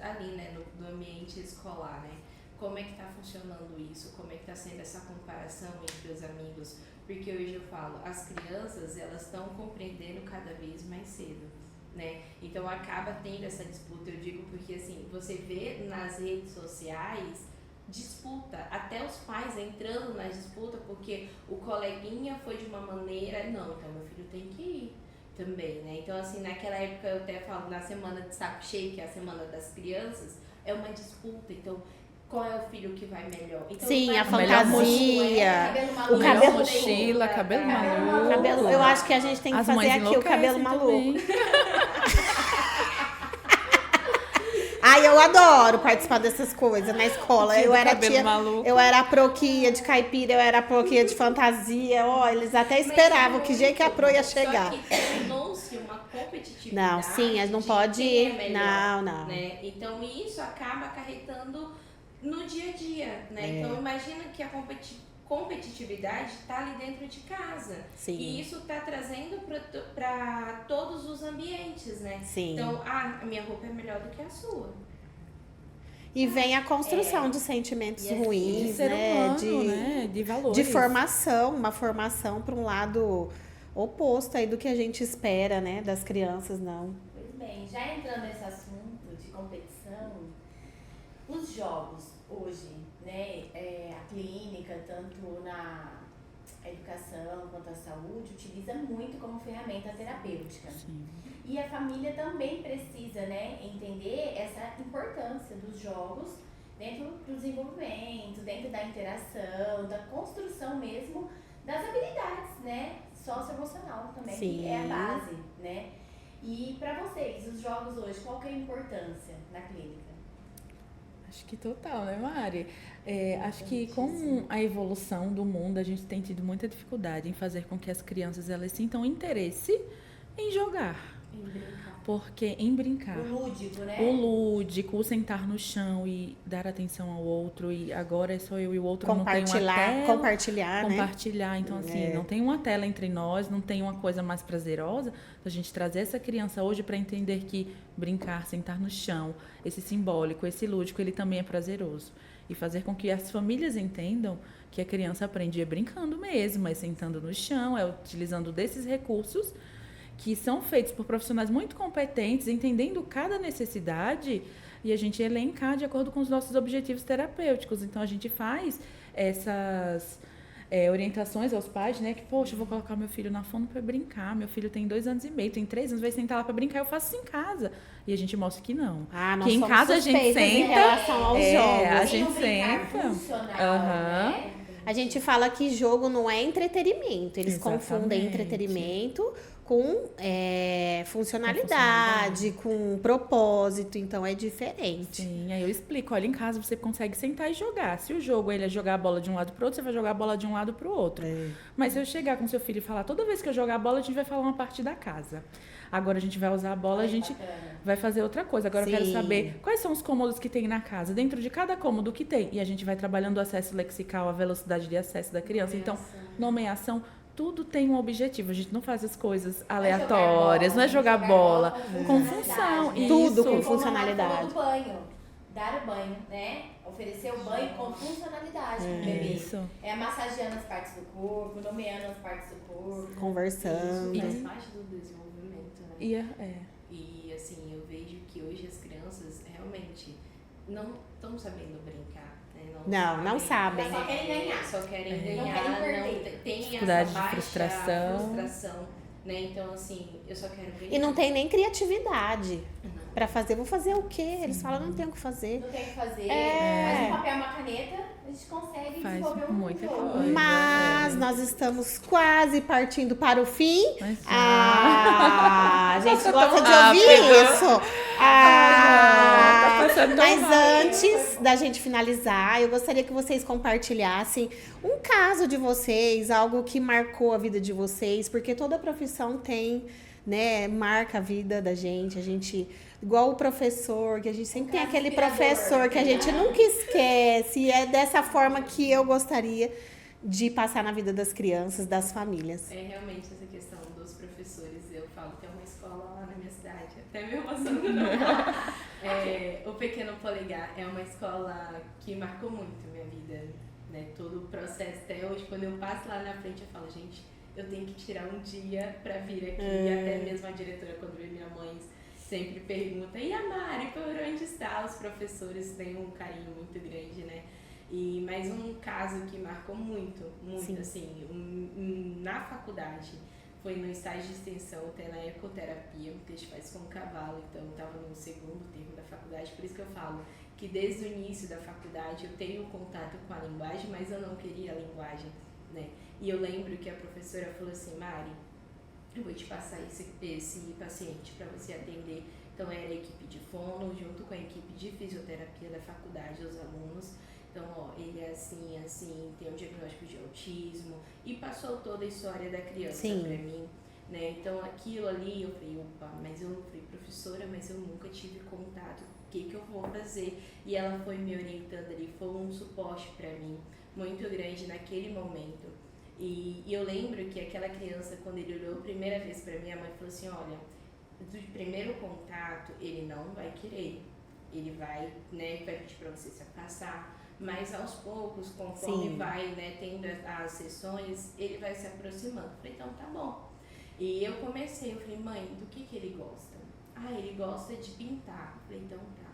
ali, né, no ambiente escolar, né? Como é que tá funcionando isso? Como é que tá sendo essa comparação entre os amigos? Porque hoje eu falo, as crianças, elas estão compreendendo cada vez mais cedo, né? Então acaba tendo essa disputa, eu digo porque assim, você vê nas redes sociais disputa, até os pais entrando na disputa porque o coleguinha foi de uma maneira, não, então meu filho tem que ir também, né? Então assim, naquela época eu até falo, na semana de saco cheio, que é a semana das crianças, é uma disputa, então qual é o filho que vai melhor? Então, sim, a melhor fantasia, o cabelo mochila, cabelo maluco. Eu acho que a gente tem que fazer aqui o cabelo maluco. Ai, eu adoro participar dessas coisas na escola. Eu era a pro que ia de caipira, eu era a pro que ia de fantasia. Ó, eles até esperavam que jeito que a pro ia chegar. Só que tornou-se uma competitividade. Não, sim, não pode ir. Melhor, não. Né? Então isso acaba acarretando no dia a dia, né? Então imagina que a competitividade está ali dentro de casa. Sim. E isso está trazendo para todos os ambientes, né? Sim. Então, a minha roupa é melhor do que a sua. E vem a construção de sentimentos ruins, de ser né? humano, né? De valores. De formação, uma formação para um lado oposto aí do que a gente espera, né? Das crianças, não. Pois bem, já entrando nesse assunto de competição, os jogos hoje, né, a clínica, tanto na educação quanto a saúde, utiliza muito como ferramenta terapêutica. Sim. E a família também precisa, né, entender essa importância dos jogos dentro do desenvolvimento, dentro da interação, da construção mesmo das habilidades, né, socioemocional também, Sim. que é a base, né. E para vocês, os jogos hoje, qual que é a importância na clínica? Acho que total, né, Mari? Acho que com a evolução do mundo, a gente tem tido muita dificuldade em fazer com que as crianças elas sintam interesse em jogar. Em brincar. Porque em brincar. O lúdico, né? O lúdico, o sentar no chão e dar atenção ao outro, e agora é só eu e o outro não tem uma tela. Compartilhar, né? Então assim, não tem uma tela entre nós, não tem uma coisa mais prazerosa. A gente trazer essa criança hoje para entender que brincar, sentar no chão, esse simbólico, esse lúdico, ele também é prazeroso. E fazer com que as famílias entendam que a criança aprendia brincando mesmo, é sentando no chão, é utilizando desses recursos que são feitos por profissionais muito competentes, entendendo cada necessidade e a gente elencar de acordo com os nossos objetivos terapêuticos. Então, a gente faz essas orientações aos pais, né? Que, poxa, eu vou colocar meu filho na fono para brincar, meu filho tem 2 anos e meio, tem 3 anos, vai sentar lá para brincar, eu faço isso em casa. E a gente mostra que não. Nós que em casa a gente senta, em relação aos jogos. A gente senta. Né? A gente fala que jogo não é entretenimento. Eles Exatamente. confundem entretenimento com funcionalidade, com propósito, então é diferente. Sim, aí eu explico, olha, em casa você consegue sentar e jogar. Se o jogo ele é jogar a bola de um lado pro outro, você vai jogar a bola de um lado pro outro. Mas se eu chegar com seu filho e falar, toda vez que eu jogar a bola, a gente vai falar uma parte da casa. Agora a gente vai usar a bola, a gente vai fazer outra coisa. Agora eu quero saber quais são os cômodos que tem na casa, dentro de cada cômodo que tem. E a gente vai trabalhando o acesso lexical, a velocidade de acesso da criança. Então, nomeação, tudo tem um objetivo. A gente não faz as coisas aleatórias, não é jogar bola com função. Né? Tudo com Como funcionalidade. do banho. Dar o banho, né? Oferecer o banho com funcionalidade pro bebê. Isso. Massageando as partes do corpo, nomeando as partes do corpo. Conversando. Isso faz parte do desenvolvimento, né? E E assim, eu vejo que hoje as crianças realmente não estão sabendo brincar. Não sabem. Só querem ganhar. Só querem Não ganhar, querem perder. Tem dificuldade essa de baixa frustração. frustração né? Então, assim, eu só quero brincar. E não tem nem criatividade pra fazer. Vou fazer o quê? Eles falam, não tem o que fazer. Não tem o que fazer, É. mas um papel e uma caneta, a gente consegue Faz desenvolver um muita jogo. coisa. Mas nós estamos quase partindo para o fim. Mas, A gente Passou gosta tão de ouvir rápido. isso. Tá passando tão Mas rápido. antes da gente finalizar, eu gostaria que vocês compartilhassem um caso de vocês, algo que marcou a vida de vocês, porque toda profissão tem, né, marca a vida da gente. A gente, igual o professor, que a gente sempre tem caso aquele inspirador. professor que a gente nunca esquece. E é dessa forma que eu gostaria de passar na vida das crianças, das famílias. É realmente essa questão dos professores. Eu falo que é uma escola lá na minha cidade, até me emocionando não falar. O Pequeno Polegar é uma escola que marcou muito a minha vida, né? Todo o processo até hoje, quando eu passo lá na frente, eu falo, gente, eu tenho que tirar um dia pra vir aqui. E até mesmo a diretora, quando vê minha mãe, sempre pergunta, e a Mari, por onde está? Os professores têm um carinho muito grande, né? E mais um caso que marcou muito, Sim. assim, na faculdade, foi no estágio de extensão, até na ecoterapia, que a gente faz com cavalo, então eu estava no segundo termo da faculdade, por isso que eu falo que desde o início da faculdade eu tenho contato com a linguagem, mas eu não queria a linguagem, né? E eu lembro que a professora falou assim, Mari, eu vou te passar esse paciente para você atender. Então era a equipe de fono, junto com a equipe de fisioterapia da faculdade, os alunos. Então, ó, ele é assim, assim, tem um diagnóstico de autismo, e passou toda a história da criança Sim. pra mim, né? Então, aquilo ali, eu falei, opa, mas eu fui professora, mas eu nunca tive contato, o que eu vou fazer? E ela foi me orientando ali, foi um suporte pra mim, muito grande naquele momento. E eu lembro que aquela criança, quando ele olhou a primeira vez pra mim, a mãe falou assim, olha, do primeiro contato, ele não vai querer, ele vai, né, vai pedir pra você se afastar, mas aos poucos, conforme Sim. vai, né, tendo as sessões, ele vai se aproximando. Falei, então tá bom. E eu comecei, eu falei, mãe, do que ele gosta? Ah, ele gosta de pintar. Falei, então tá.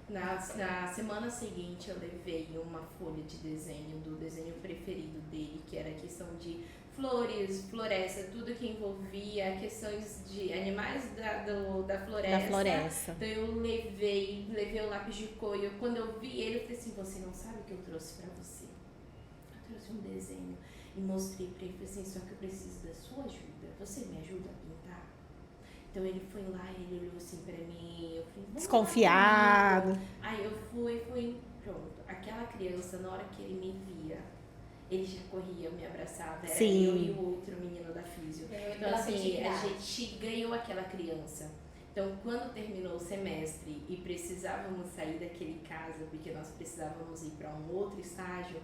Na semana seguinte eu levei uma folha de desenho, do desenho preferido dele, que era a questão de flores, floresta, tudo que envolvia questões de animais da floresta. Da floresta. Então eu levei o lápis de cor e quando eu vi ele, eu falei assim, você não sabe o que eu trouxe pra você? Eu trouxe um desenho e mostrei pra ele, falei assim, só que eu preciso da sua ajuda, você me ajuda a pintar? Então ele foi lá, ele olhou assim pra mim, eu falei, Desconfiado. Aí eu fui, pronto. Aquela criança, na hora que ele me via, ele já corria, me abraçava, era Sim. eu e o outro menino da físio. Então assim, a gente ganhou aquela criança. Então quando terminou o semestre e precisávamos sair daquele casa, porque nós precisávamos ir para um outro estágio,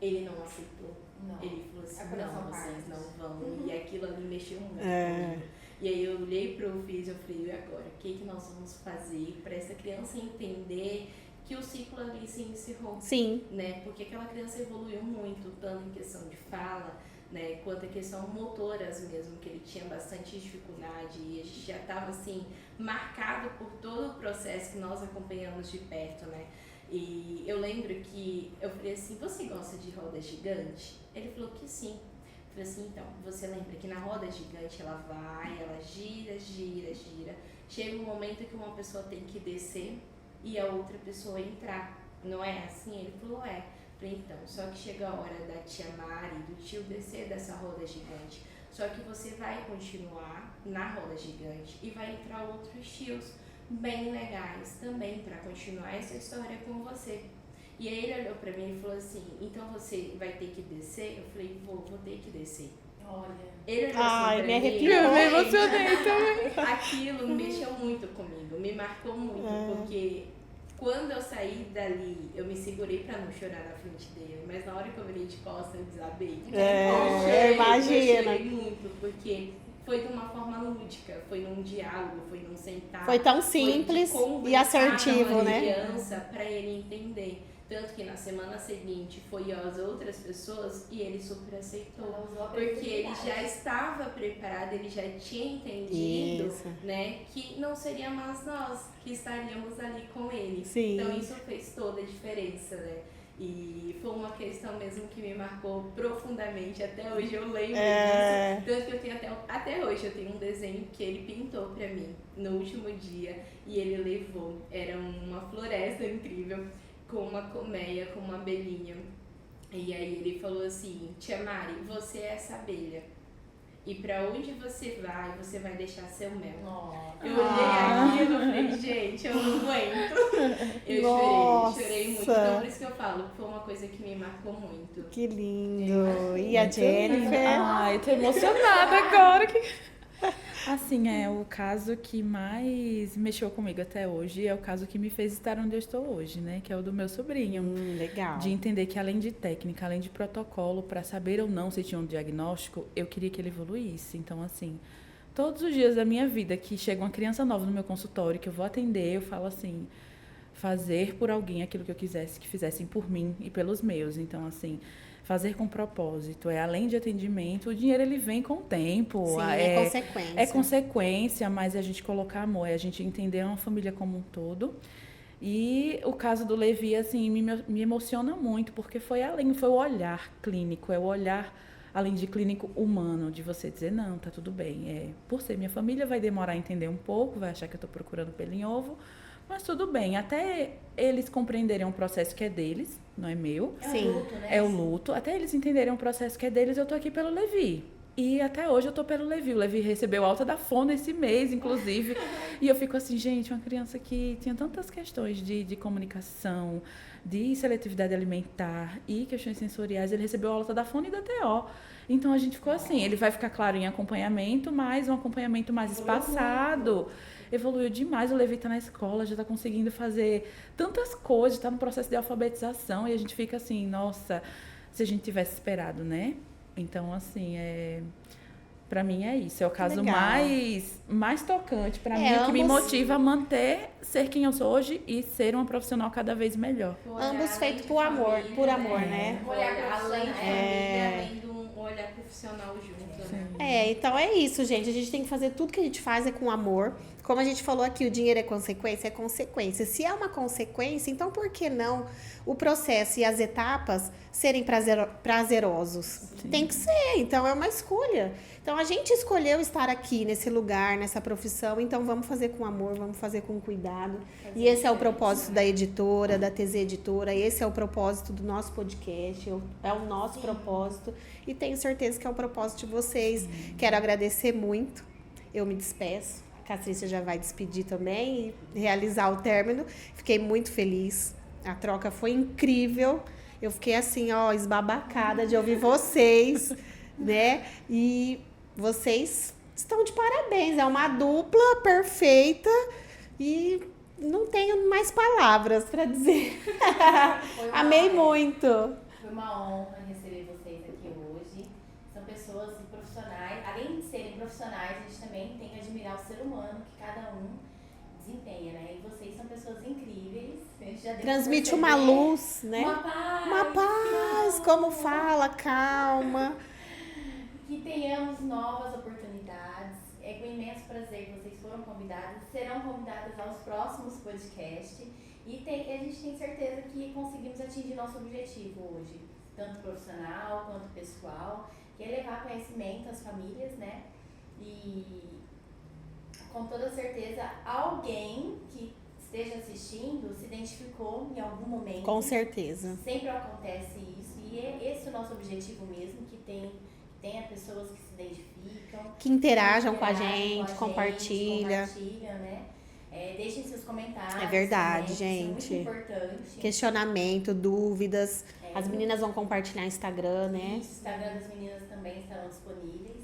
ele não aceitou. Não. Ele falou assim, É coração não, vocês parte. não vão. E aquilo ali mexeu muito É. comigo. E aí eu olhei pro físio e falei, e agora? O que nós vamos fazer para essa criança entender que o ciclo ali se encerrou? Sim. Né? Porque aquela criança evoluiu muito, tanto em questão de fala, né, quanto a questão motoras mesmo, que ele tinha bastante dificuldade e a gente já estava assim, marcado por todo o processo que nós acompanhamos de perto, né? E eu lembro que eu falei assim, você gosta de roda gigante? Ele falou que sim. Eu falei assim, então, você lembra que na roda gigante ela vai, ela gira, gira, gira. Chega um momento que uma pessoa tem que descer e a outra pessoa entrar. Não é assim? Ele falou, é. Eu falei, então, só que chega a hora da tia Mari, do tio descer dessa roda gigante. Só que você vai continuar na roda gigante e vai entrar outros tios bem legais também para continuar essa história com você. E aí ele olhou pra mim e falou assim, então você vai ter que descer? Eu falei, vou ter que descer. Olha. Ele olhou Ai, assim me pra mim, arrepiou. Eu me emocionei também. aquilo mexeu muito comigo, me marcou muito, porque quando eu saí dali, eu me segurei pra não chorar na frente dele, mas na hora que eu virei de costas, eu desabei. Imagina. Eu chorei muito, porque foi de uma forma lúdica, foi num diálogo, foi num sentar. Foi tão foi de simples e conversar assertivo, com a né? criança pra ele entender. Tanto que na semana seguinte foi as outras pessoas e ele super aceitou. Ela usou a Porque ele flexibilidade. já estava preparado, ele já tinha entendido, Isso. né, que não seria mais nós que estaríamos ali com ele. Sim. Então isso fez toda a diferença, né? E foi uma questão mesmo que me marcou profundamente. Até hoje eu lembro disso. Tanto que eu tenho até hoje eu tenho um desenho que ele pintou pra mim no último dia e ele levou. Era uma floresta incrível com uma colmeia, com uma abelhinha. E aí ele falou assim: Tia Mari, você é essa abelha. E pra onde você vai deixar seu mel. Nossa. Eu olhei aquilo e falei, gente, eu não aguento. Eu chorei muito. Então por isso que eu falo, foi uma coisa que me marcou muito. Que lindo. E a Jennifer? Ai, tô emocionada agora. Assim, é o caso que mais mexeu comigo até hoje, é o caso que me fez estar onde eu estou hoje, né? Que é o do meu sobrinho. Legal. De entender que além de técnica, além de protocolo, para saber ou não se tinha um diagnóstico, eu queria que ele evoluísse. Então, assim, todos os dias da minha vida que chega uma criança nova no meu consultório, que eu vou atender, eu falo assim, fazer por alguém aquilo que eu quisesse que fizessem por mim e pelos meus. Então, assim, fazer com propósito, além de atendimento, o dinheiro ele vem com o tempo. Sim, é consequência. É consequência, mas é a gente colocar amor, é a gente entender uma família como um todo. E o caso do Levi, assim, me emociona muito, porque foi o olhar clínico, é o olhar, além de clínico, humano, de você dizer, não, tá tudo bem. Por ser minha família, vai demorar a entender um pouco, vai achar que eu tô procurando pelo em ovo, mas tudo bem, até eles compreenderem um processo que é deles, não é meu. Sim. É o luto, né? É o luto. Até eles entenderem um processo que é deles, eu tô aqui pelo Levi. E até hoje eu tô pelo Levi. O Levi recebeu alta da Fono esse mês, inclusive. E eu fico assim, gente, uma criança que tinha tantas questões de comunicação, de seletividade alimentar e questões sensoriais, ele recebeu alta da Fono e da TO. Então a gente ficou assim, ele vai ficar claro em acompanhamento, mas um acompanhamento mais espaçado. Evoluiu demais, o Levi tá na escola, já tá conseguindo fazer tantas coisas, tá no processo de alfabetização, e a gente fica assim, nossa, se a gente tivesse esperado, né? Então, assim, pra mim é isso, é o caso mais tocante pra mim, o que me motiva a manter, ser quem eu sou hoje e ser uma profissional cada vez melhor. Ambos feitos por amor, né? Um olhar Além de profissional. família, além de um olhar profissional junto, né? Então é isso, gente. A gente tem que fazer tudo que a gente faz com amor. Como a gente falou aqui, o dinheiro é consequência, é consequência. Se é uma consequência, então por que não o processo e as etapas serem prazerosos? Sim. Tem que ser, então é uma escolha. Então a gente escolheu estar aqui nesse lugar, nessa profissão, então vamos fazer com amor, vamos fazer com cuidado. E esse é o propósito da editora, da TZ Editora, esse é o propósito do nosso podcast, é o nosso propósito e tenho certeza que é o propósito de vocês. Quero agradecer muito, eu me despeço. A Castrícia já vai despedir também e realizar o término. Fiquei muito feliz. A troca foi incrível. Eu fiquei assim, esbabacada de ouvir vocês, né? E vocês estão de parabéns. É uma dupla perfeita e não tenho mais palavras para dizer. Amei muito. Foi uma honra receber vocês aqui hoje. São pessoas profissionais. Além de serem profissionais, a gente também tem que admirar o ser humano que cada um desempenha, né? E vocês são pessoas incríveis. A gente já deu Transmite pra uma perceber. luz, né? Uma paz, como fala, calma. Que tenhamos novas oportunidades. É com imenso prazer que vocês foram convidadas, serão convidadas aos próximos podcasts. E a gente tem certeza que conseguimos atingir nosso objetivo hoje, tanto profissional quanto pessoal, que é levar conhecimento às famílias, né? E com toda certeza alguém que esteja assistindo se identificou em algum momento. Com certeza. Sempre acontece isso. E é esse o nosso objetivo mesmo, que tenha pessoas que se identificam. Que interajam com a gente, compartilham, né? Deixem seus comentários. É verdade, também, gente. isso é muito importante. questionamento, dúvidas. As meninas vão compartilhar no Instagram, né? Isso, o Instagram das meninas também estarão disponíveis.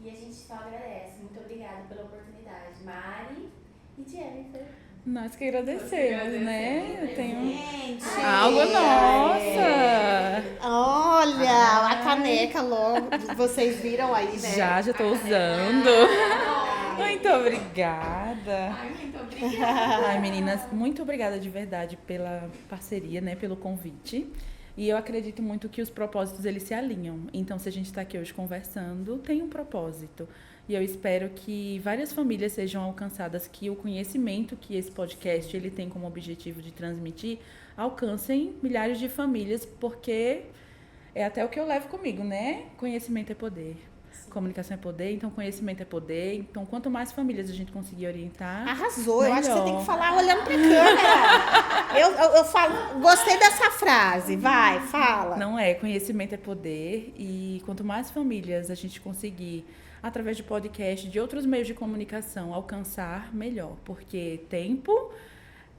E a gente só agradece. Muito obrigada pela oportunidade. Mari e Jennifer. Nós que agradecemos, né? Eu tenho Gente, algo nossa! Olha, a caneca logo. Vocês viram aí, né? Já tô usando. Muito obrigada. Ai, muito obrigada. Ai, meninas, muito obrigada de verdade pela parceria, né? Pelo convite. E eu acredito muito que os propósitos, eles se alinham. Então, se a gente está aqui hoje conversando, tem um propósito. E eu espero que várias famílias sejam alcançadas, que o conhecimento que esse podcast ele tem como objetivo de transmitir alcancem milhares de famílias, porque é até o que eu levo comigo, né? Conhecimento é poder. Comunicação é poder, então conhecimento é poder. Então, quanto mais famílias a gente conseguir orientar. Arrasou, melhor. eu acho que você tem que falar olhando pra câmera. Eu falo, gostei dessa frase, vai, fala. Não é, conhecimento é poder. E quanto mais famílias a gente conseguir, através de podcast, de outros meios de comunicação, alcançar, melhor. Porque tempo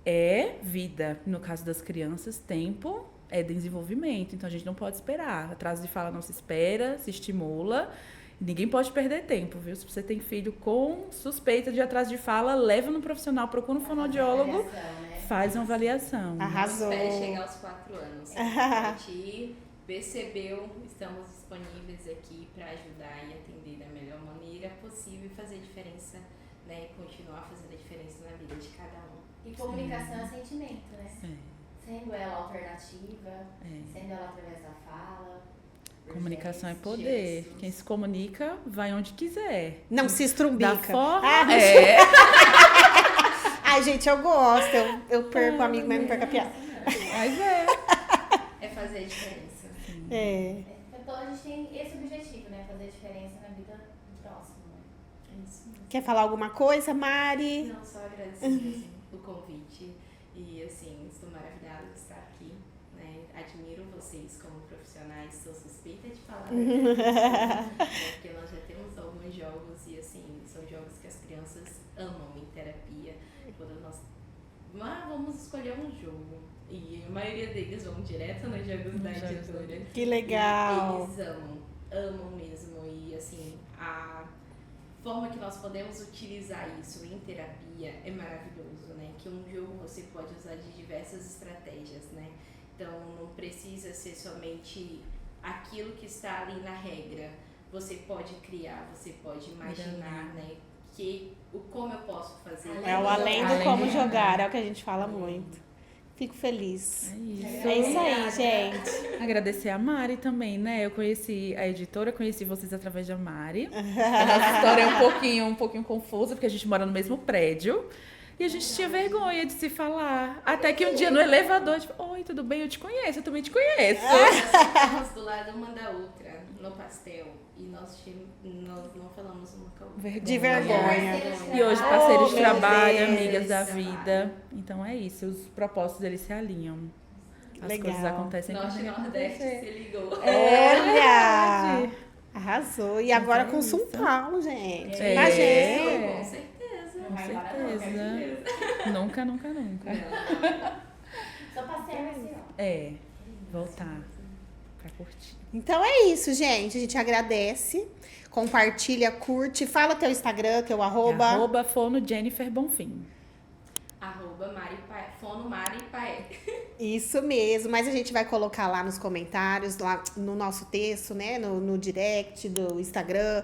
é vida. No caso das crianças, tempo é desenvolvimento. Então, a gente não pode esperar. Atraso de fala não se espera, se estimula. Ninguém pode perder tempo, viu? Se você tem filho com suspeita de atraso de fala, leva no profissional, procura um fonoaudiólogo, faz uma avaliação. Arrasou. Não espere chegar aos 4 anos. A gente percebeu, estamos disponíveis aqui para ajudar e atender da melhor maneira possível e fazer diferença, né? E continuar fazendo a diferença na vida de cada um. E comunicação é sentimento, né? Sendo ela alternativa, É. sendo ela através da fala. Comunicação é poder. Jesus. Quem se comunica vai onde quiser. Não se estrumbica. Da forma. Ai, gente, eu gosto. Eu perco o amigo, mas não perco a piada. Mas é. É fazer a diferença. É. Então a gente tem esse objetivo, né? Fazer diferença na vida do próximo. Né? É isso mesmo. Quer falar alguma coisa, Mari? Não, só agradecer assim, o convite e assim, estou maravilhada de estar aqui, né? Admiro vocês como profissionais, sou suspeita de falar, né? Porque nós já temos alguns jogos e assim, são jogos que as crianças amam em terapia. Quando nós vamos escolher um jogo e a maioria deles vão direto nos jogos da editora. Que legal. Eles amam mesmo e assim, a forma que nós podemos utilizar isso em terapia é maravilhoso, né? Que um jogo você pode usar de diversas estratégias, né? Então não precisa ser somente aquilo que está ali na regra. Você pode criar, você pode imaginar, né? Como eu posso fazer. É o além do Além como do- jogar, é o que a gente fala muito. Fico feliz. É isso. É isso aí, gente. Agradecer a Mari também, né? Eu conheci a editora, conheci vocês através da Mari. A nossa história é um pouquinho confusa, porque a gente mora no mesmo prédio. E a gente tinha vergonha de se falar. Até que um dia no elevador, tipo, oi, tudo bem? Eu te conheço, eu também te conheço. Nós ficamos do lado uma da outra, no pastel. E nós não falamos uma com a outra. De vergonha. E hoje parceiros Oh, de meu trabalho, Deus. amigas da vida. Então é isso, os propósitos eles se alinham. As Legal. coisas acontecem quando Norte tem que Nordeste acontecer. se ligou. Olha! Arrasou. E agora Então é com São isso. Paulo, gente. É. Imagina. Com certeza. Com Vai embora certeza. Nunca, nunca, nunca. Só passear assim, ó. É, voltar pra curtir. Então é isso, gente. A gente agradece. Compartilha, curte. Fala teu Instagram, teu arroba. Arroba Fono Jennifer Bonfim. Fono Mari Paé. Isso mesmo. Mas a gente vai colocar lá nos comentários, lá no nosso texto, né? No direct do Instagram.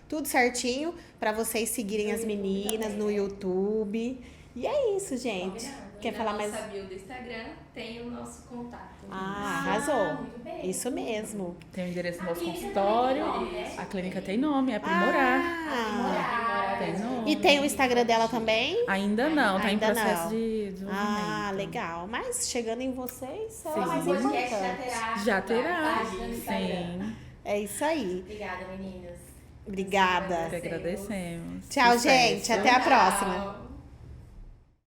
Tudo certinho pra vocês seguirem as meninas no YouTube. E é isso, gente. Combinado. Quer falar mais? Na nossa bio do Instagram tem o nosso contato. Ah, arrasou. Muito bem. Isso mesmo. Tem o endereço do A nosso clínica consultório. também tem nome, né? A clínica tem nome, é Aprimorar. Ah, Tem nome. e tem o Instagram dela também? Ainda não, tá Ainda em processo não. de desenvolvimento. Ah, legal. Mas chegando em vocês, é Sim. o mais O podcast já importante. terá. Já terá. página no Instagram. Sim, É isso aí. Obrigada, meninas. Obrigada. que agradecemos. Tchau, Sucesso. gente. Até a próxima. Tchau.